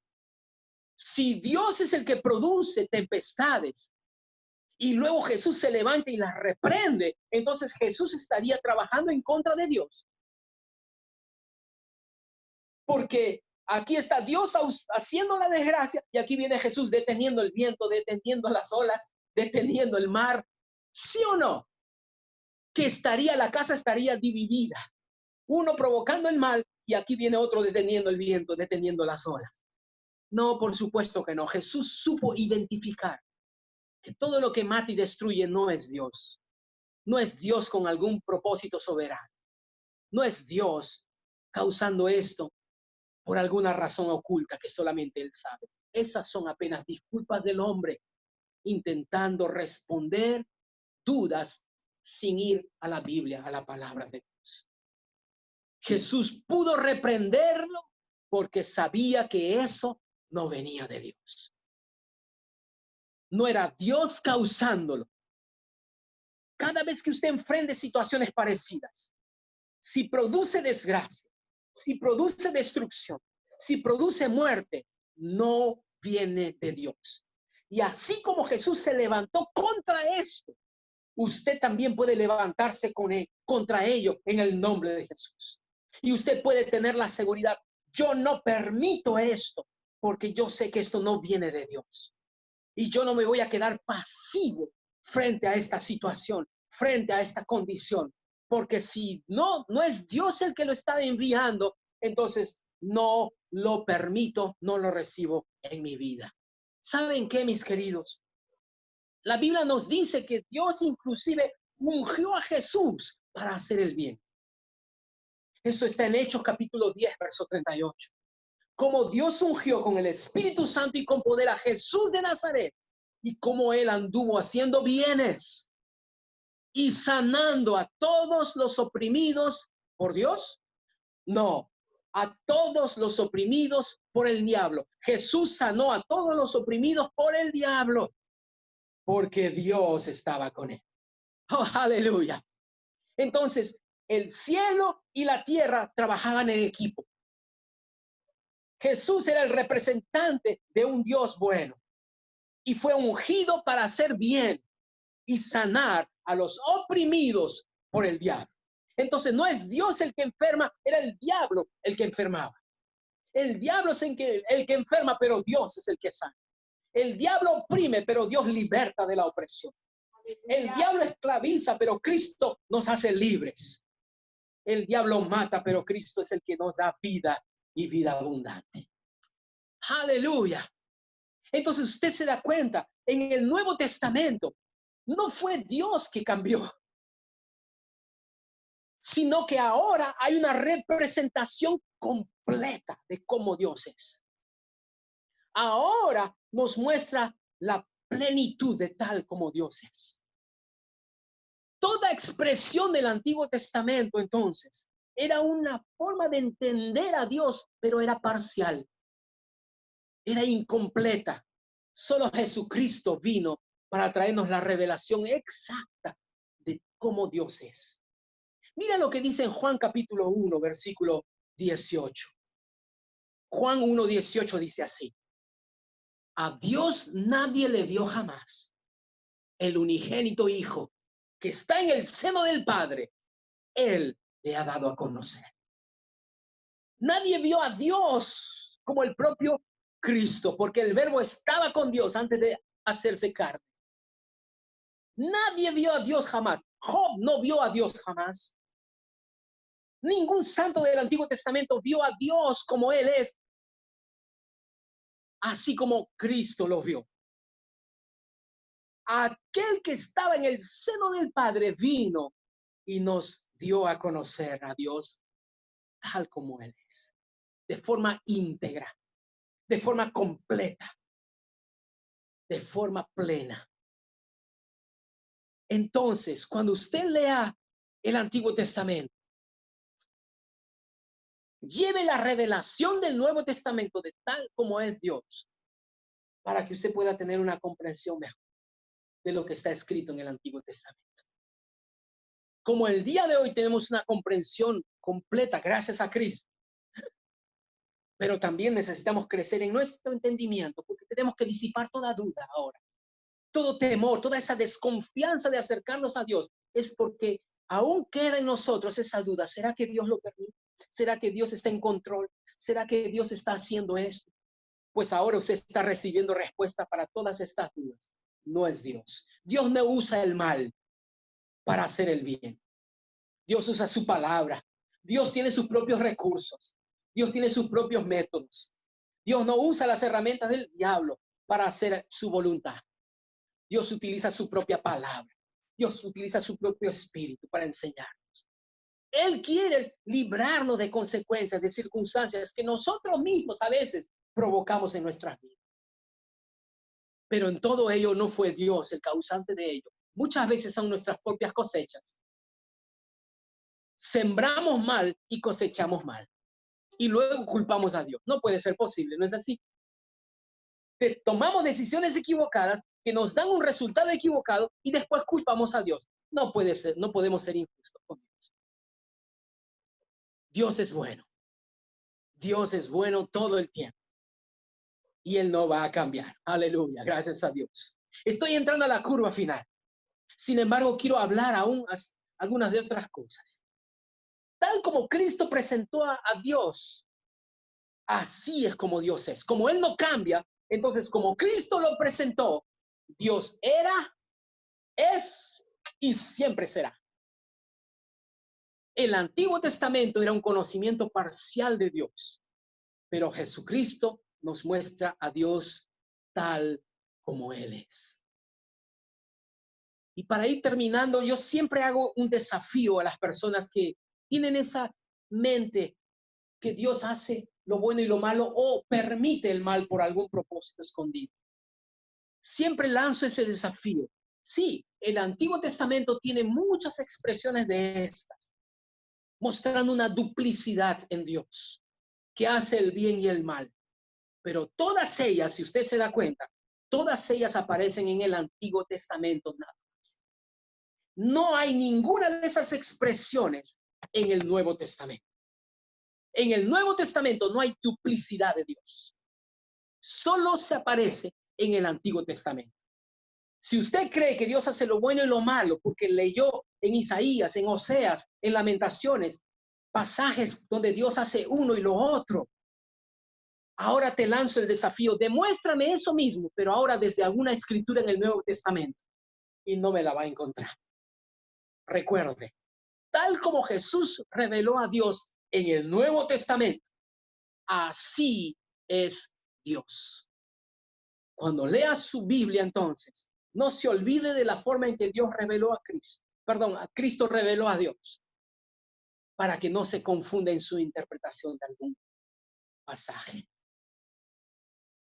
Si Dios es el que produce tempestades y luego Jesús se levanta y las reprende, entonces Jesús estaría trabajando en contra de Dios. Porque aquí está Dios haciendo la desgracia y aquí viene Jesús deteniendo el viento, deteniendo las olas, deteniendo el mar. ¿Sí o no? Que la casa estaría dividida. Uno provocando el mal y aquí viene otro deteniendo el viento, deteniendo las olas. No, por supuesto que no. Jesús supo identificar que todo lo que mata y destruye no es Dios. No es Dios con algún propósito soberano. No es Dios causando esto por alguna razón oculta que solamente Él sabe. Esas son apenas disculpas del hombre intentando responder dudas sin ir a la Biblia, a la palabra de Dios. Jesús pudo reprenderlo porque sabía que eso no venía de Dios. No era Dios causándolo. Cada vez que usted enfrente situaciones parecidas, si produce desgracia, si produce destrucción, si produce muerte, no viene de Dios. Y así como Jesús se levantó contra esto, usted también puede levantarse contra ello en el nombre de Jesús. Y usted puede tener la seguridad, yo no permito esto, porque yo sé que esto no viene de Dios. Y yo no me voy a quedar pasivo frente a esta situación, frente a esta condición. Porque si no es Dios el que lo está enviando, entonces no lo permito, no lo recibo en mi vida. ¿Saben qué, mis queridos? La Biblia nos dice que Dios inclusive ungió a Jesús para hacer el bien. Eso está en Hechos capítulo 10, verso 38. Como Dios ungió con el Espíritu Santo y con poder a Jesús de Nazaret, y como él anduvo haciendo bienes y sanando a todos los oprimidos por Dios. No, a todos los oprimidos por el diablo. Jesús sanó a todos los oprimidos por el diablo, porque Dios estaba con él. Oh, aleluya. Entonces, el cielo y la tierra trabajaban en equipo. Jesús era el representante de un Dios bueno y fue ungido para hacer bien y sanar a los oprimidos por el diablo. Entonces, no es Dios el que enferma, era el diablo el que enfermaba. El diablo es el que enferma, pero Dios es el que sana. El diablo oprime, pero Dios liberta de la opresión. El diablo esclaviza, pero Cristo nos hace libres. El diablo mata, pero Cristo es el que nos da vida y vida abundante. Aleluya. Entonces usted se da cuenta, en el Nuevo Testamento no fue Dios que cambió, sino que ahora hay una representación completa de cómo Dios es. Ahora nos muestra la plenitud de tal como Dios es. Toda expresión del Antiguo Testamento, entonces, era una forma de entender a Dios, pero era parcial, era incompleta. Solo Jesucristo vino para traernos la revelación exacta de cómo Dios es. Mira lo que dice en Juan capítulo 1, versículo 18. Juan 1, 18 dice así: a Dios nadie le dio jamás. El unigénito Hijo que está en el seno del Padre, Él le ha dado a conocer. Nadie vio a Dios como el propio Cristo, porque el Verbo estaba con Dios antes de hacerse carne. Nadie vio a Dios jamás. Job no vio a Dios jamás. Ningún santo del Antiguo Testamento vio a Dios como Él es, así como Cristo lo vio. Aquel que estaba en el seno del Padre vino y nos dio a conocer a Dios tal como Él es, de forma íntegra, de forma completa, de forma plena. Entonces, cuando usted lea el Antiguo Testamento, lleve la revelación del Nuevo Testamento de tal como es Dios, para que usted pueda tener una comprensión mejor de lo que está escrito en el Antiguo Testamento. Como el día de hoy tenemos una comprensión completa gracias a Cristo, pero también necesitamos crecer en nuestro entendimiento, porque tenemos que disipar toda duda ahora, todo temor, toda esa desconfianza de acercarnos a Dios, es porque aún queda en nosotros esa duda. ¿Será que Dios lo permite? ¿Será que Dios está en control? ¿Será que Dios está haciendo esto? Pues ahora usted está recibiendo respuesta para todas estas dudas. No es Dios. Dios no usa el mal para hacer el bien. Dios usa su palabra. Dios tiene sus propios recursos. Dios tiene sus propios métodos. Dios no usa las herramientas del diablo para hacer su voluntad. Dios utiliza su propia palabra. Dios utiliza su propio espíritu para enseñarnos. Él quiere librarnos de consecuencias, de circunstancias que nosotros mismos a veces provocamos en nuestras vidas. Pero en todo ello no fue Dios el causante de ello. Muchas veces son nuestras propias cosechas. Sembramos mal y cosechamos mal. Y luego culpamos a Dios. No puede ser posible, ¿no es así? Tomamos decisiones equivocadas que nos dan un resultado equivocado y después culpamos a Dios. No puede ser, no podemos ser injustos con Dios. Dios es bueno. Dios es bueno todo el tiempo. y Él no va a cambiar. Aleluya, gracias a Dios. Estoy entrando a la curva final. Sin embargo, quiero hablar aún algunas de otras cosas. Tal como Cristo presentó a Dios, así es como Dios es. Como Él no cambia, entonces como Cristo lo presentó, Dios era, es y siempre será. El Antiguo Testamento era un conocimiento parcial de Dios, pero Jesucristo nos muestra a Dios tal como Él es. Y para ir terminando, yo siempre hago un desafío a las personas que tienen esa mente que Dios hace lo bueno y lo malo o permite el mal por algún propósito escondido. Siempre lanzo ese desafío. Sí, el Antiguo Testamento tiene muchas expresiones de estas, mostrando una duplicidad en Dios, que hace el bien y el mal. Pero todas ellas, si usted se da cuenta, todas ellas aparecen en el Antiguo Testamento nada más. No hay ninguna de esas expresiones en el Nuevo Testamento. En el Nuevo Testamento no hay duplicidad de Dios. Solo se aparece en el Antiguo Testamento. Si usted cree que Dios hace lo bueno y lo malo, porque leyó en Isaías, en Oseas, en Lamentaciones, pasajes donde Dios hace uno y lo otro, ahora te lanzo el desafío, demuéstrame eso mismo, pero ahora desde alguna escritura en el Nuevo Testamento, y no me la va a encontrar. Recuerde, tal como Jesús reveló a Dios en el Nuevo Testamento, así es Dios. Cuando lea su Biblia, entonces, no se olvide de la forma en que Dios reveló a Cristo. Perdón, a Cristo reveló a Dios, para que no se confunda en su interpretación de algún pasaje.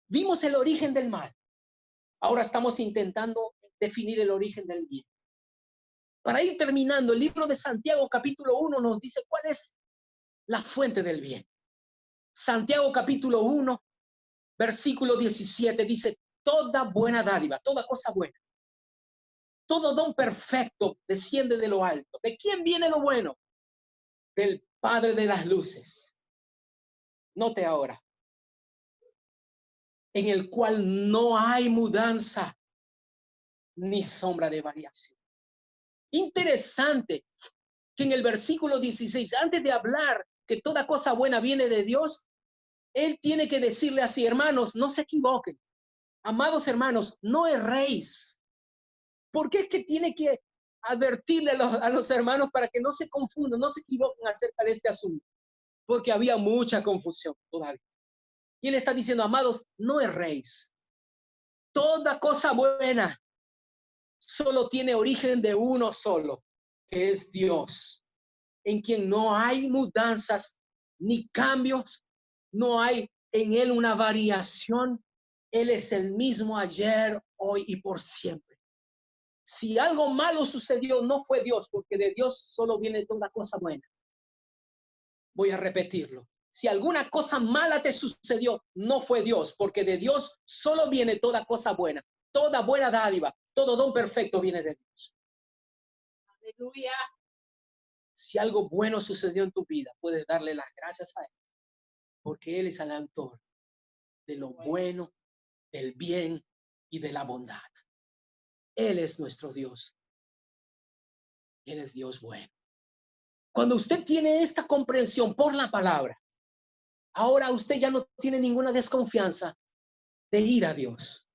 Vimos el origen del mal. Ahora estamos intentando definir el origen del bien. Para ir terminando, el libro de Santiago capítulo 1 nos dice cuál es la fuente del bien. Santiago capítulo 1, versículo 17 dice, toda buena dádiva, toda cosa buena, todo don perfecto desciende de lo alto. ¿De quién viene lo bueno? Del Padre de las luces. Note ahora, en el cual no hay mudanza ni sombra de variación. Interesante que en el versículo 16, antes de hablar que toda cosa buena viene de Dios, él tiene que decirle así, hermanos, no se equivoquen. Amados hermanos, no erréis. ¿Por qué es que tiene que advertirle a los hermanos para que no se confundan, no se equivoquen acerca de este asunto? Porque había mucha confusión todavía. Y él está diciendo, amados, no erréis. Toda cosa buena solo tiene origen de uno solo, que es Dios, en quien no hay mudanzas ni cambios, no hay en él una variación. Él es el mismo ayer, hoy y por siempre. Si algo malo sucedió, no fue Dios, porque de Dios solo viene toda cosa buena. Voy a repetirlo. Si alguna cosa mala te sucedió, no fue Dios, porque de Dios solo viene toda cosa buena. Toda buena dádiva, todo don perfecto viene de Dios. Aleluya. Si algo bueno sucedió en tu vida, puedes darle las gracias a Él, porque Él es el autor de lo bueno, del bien y de la bondad. Él es nuestro Dios. Él es Dios bueno. Cuando usted tiene esta comprensión por la palabra, ahora usted ya no tiene ninguna desconfianza de ir a Dios.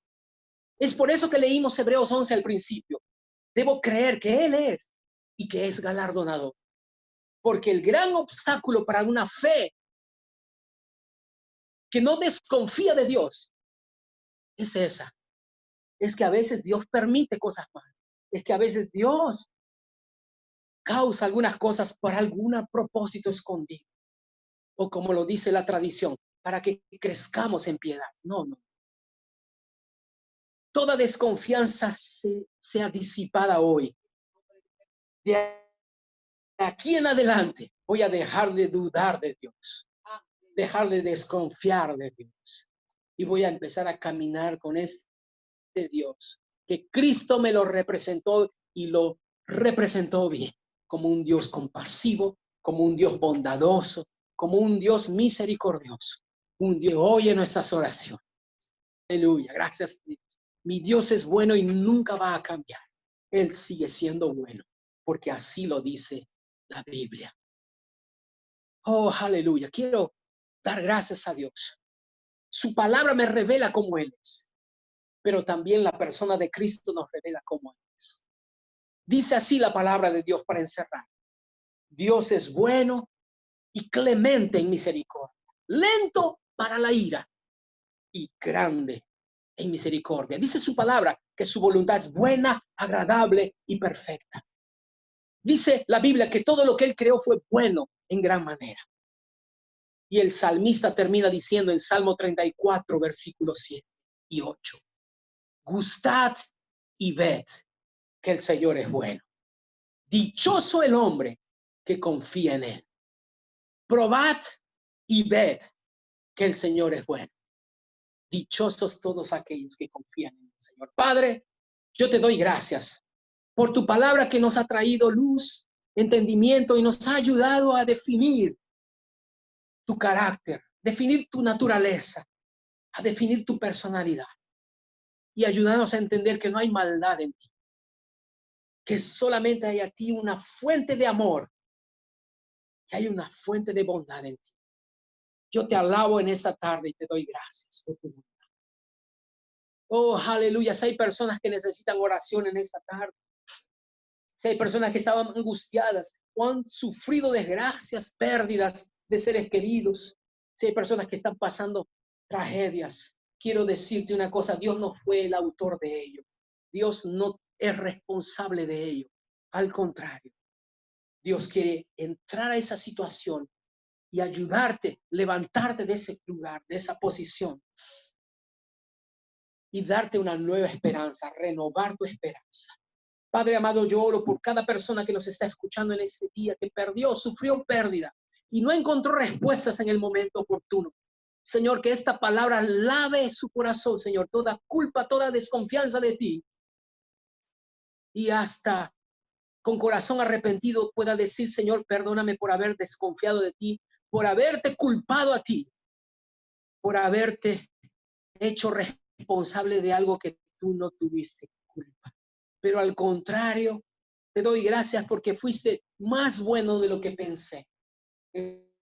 Es por eso que leímos Hebreos 11 al principio. Debo creer que Él es y que es galardonador. Porque el gran obstáculo para una fe que no desconfía de Dios es esa. Es que a veces Dios permite cosas malas. Es que a veces Dios causa algunas cosas para algún propósito escondido. O como lo dice la tradición, para que crezcamos en piedad. No. Toda desconfianza sea disipada hoy. De aquí en adelante voy a dejar de dudar de Dios. Dejar de desconfiar de Dios. Y voy a empezar a caminar con este Dios. Que Cristo me lo representó y lo representó bien. Como un Dios compasivo, como un Dios bondadoso, como un Dios misericordioso. Un Dios que oye nuestras oraciones. aleluya, gracias. Mi Dios es bueno y nunca va a cambiar. Él sigue siendo bueno, porque así lo dice la Biblia. Oh, aleluya. Quiero dar gracias a Dios. Su palabra me revela cómo Él es, pero también la persona de Cristo nos revela cómo Él es. Dice así la palabra de Dios para encerrar. Dios es bueno y clemente en misericordia, lento para la ira y grande en misericordia. Dice su palabra que su voluntad es buena, agradable y perfecta. Dice la Biblia que todo lo que Él creó fue bueno en gran manera. Y el salmista termina diciendo en Salmo 34, versículos 7 y 8. Gustad y ved que el Señor es bueno. Dichoso el hombre que confía en Él. Probad y ved que el Señor es bueno. Dichosos todos aquellos que confían en el Señor. Padre, yo te doy gracias por tu palabra que nos ha traído luz, entendimiento y nos ha ayudado a definir tu carácter, definir tu naturaleza, a definir tu personalidad y ayudarnos a entender que no hay maldad en ti, que solamente hay a ti una fuente de amor, que hay una fuente de bondad en ti. Yo te alabo en esta tarde y te doy gracias por tu bondad. Oh, aleluya. Si hay personas que necesitan oración en esta tarde, si hay personas que estaban angustiadas o han sufrido desgracias, pérdidas de seres queridos, si hay personas que están pasando tragedias, quiero decirte una cosa, Dios no fue el autor de ello. Dios no es responsable de ello. Al contrario, Dios quiere entrar a esa situación y ayudarte, levantarte de ese lugar, de esa posición y darte una nueva esperanza, renovar tu esperanza. Padre amado, yo oro por cada persona que nos está escuchando en este día, que perdió, sufrió pérdida y no encontró respuestas en el momento oportuno. Señor, que esta palabra lave su corazón, Señor, toda culpa, toda desconfianza de ti. Y hasta con corazón arrepentido pueda decir, Señor, perdóname por haber desconfiado de ti, por haberte culpado a ti, por haberte hecho responsable de algo que tú no tuviste culpa. Pero al contrario, te doy gracias porque fuiste más bueno de lo que pensé. En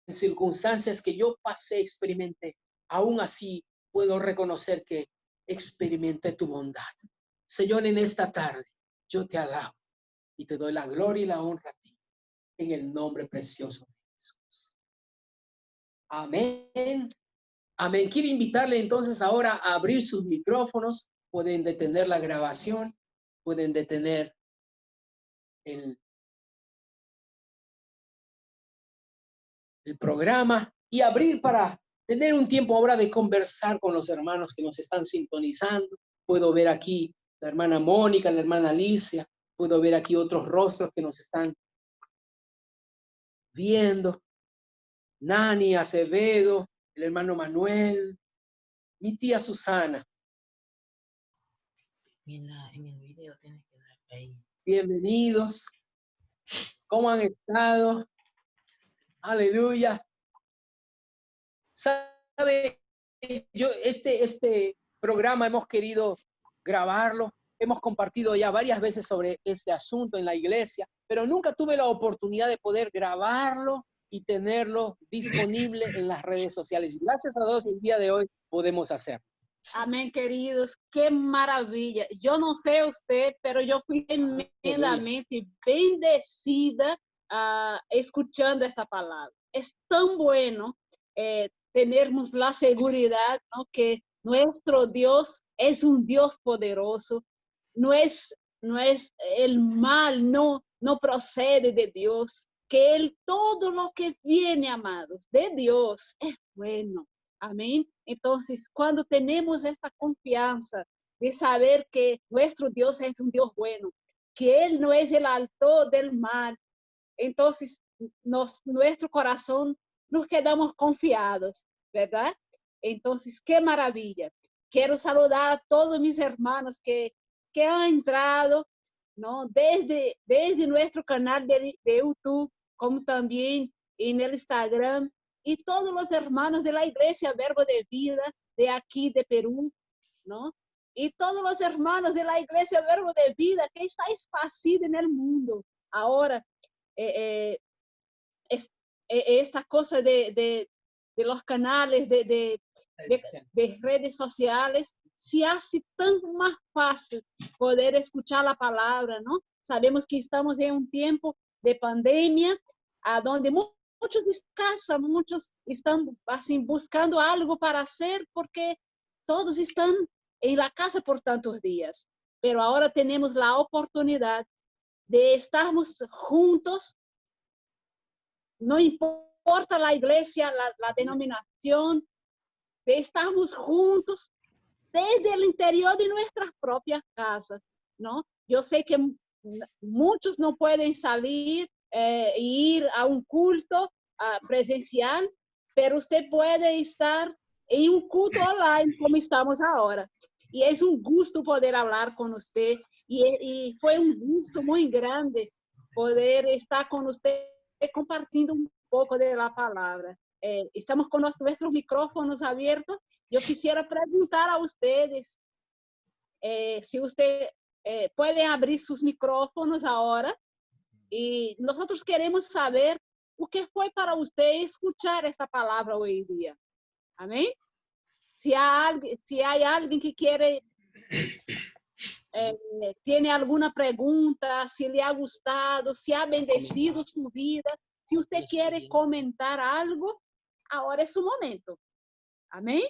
circunstancias que yo pasé, experimenté, aún así puedo reconocer que experimenté tu bondad. Señor, en esta tarde yo te alabo y te doy la gloria y la honra a ti, en el nombre precioso de Jesús. Amén. Amén. Quiero invitarle entonces ahora a abrir sus micrófonos. Pueden detener la grabación, pueden detener el programa y abrir para tener un tiempo ahora de conversar con los hermanos que nos están sintonizando. Puedo ver aquí la hermana Mónica, la hermana Alicia, puedo ver aquí otros rostros que nos están viendo. Nani Acevedo, el hermano Manuel, mi tía Susana. En el video tienes que dar ahí. Bienvenidos. ¿Cómo han estado? Aleluya. ¿Sabe? Yo este programa hemos querido grabarlo. Hemos compartido ya varias veces sobre este asunto en la iglesia, pero nunca tuve la oportunidad de poder grabarlo y tenerlo disponible en las redes sociales. Y gracias a Dios, el día de hoy podemos hacerlo. Amén, queridos. Qué maravilla. Yo no sé usted, pero yo fui tremendamente bendecida escuchando esta palabra. Es tan bueno tenermos la seguridad, ¿no?, que nuestro Dios es un Dios poderoso. No es el mal, no procede de Dios. Que Él, todo lo que viene, amados, de Dios es bueno. Amén. Entonces, cuando tenemos esta confianza de saber que nuestro Dios es un Dios bueno, que Él no es el autor del mal, entonces nuestro corazón nos quedamos confiados, ¿verdad? Entonces, qué maravilla. Quiero saludar a todos mis hermanos que han entrado, ¿no?, desde nuestro canal de YouTube, como también en el Instagram y todos los hermanos de la Iglesia Verbo de Vida de aquí de Perú, ¿no? Y todos los hermanos de la Iglesia Verbo de Vida que está esparcida en el mundo. Ahora, esta cosa de los canales, de redes sociales, se hace tan más fácil poder escuchar la palabra, ¿no? Sabemos que estamos en un tiempo de pandemia, a donde muchos escasan, muchos están así, buscando algo para hacer, porque todos están en la casa por tantos días. Pero ahora tenemos la oportunidad de estarmos juntos, no importa la iglesia, la denominación, de estarmos juntos desde el interior de nuestras propias casas, ¿no? Yo sé que muchos no pueden salir e ir a un culto presencial, pero usted puede estar en un culto online como estamos ahora. Y es un gusto poder hablar con usted y fue un gusto muy grande poder estar con usted compartiendo un poco de la palabra. Estamos con nuestros micrófonos abiertos. Yo quisiera preguntar a ustedes si usted pueden abrir sus micrófonos ahora, y nosotros queremos saber o que fue para usted escuchar esta palabra hoy día. Amén. Si hay alguien que quiere, tiene alguna pregunta, si le ha gustado, si ha bendecido su vida, si usted quiere comentar algo, ahora es su momento. Amén.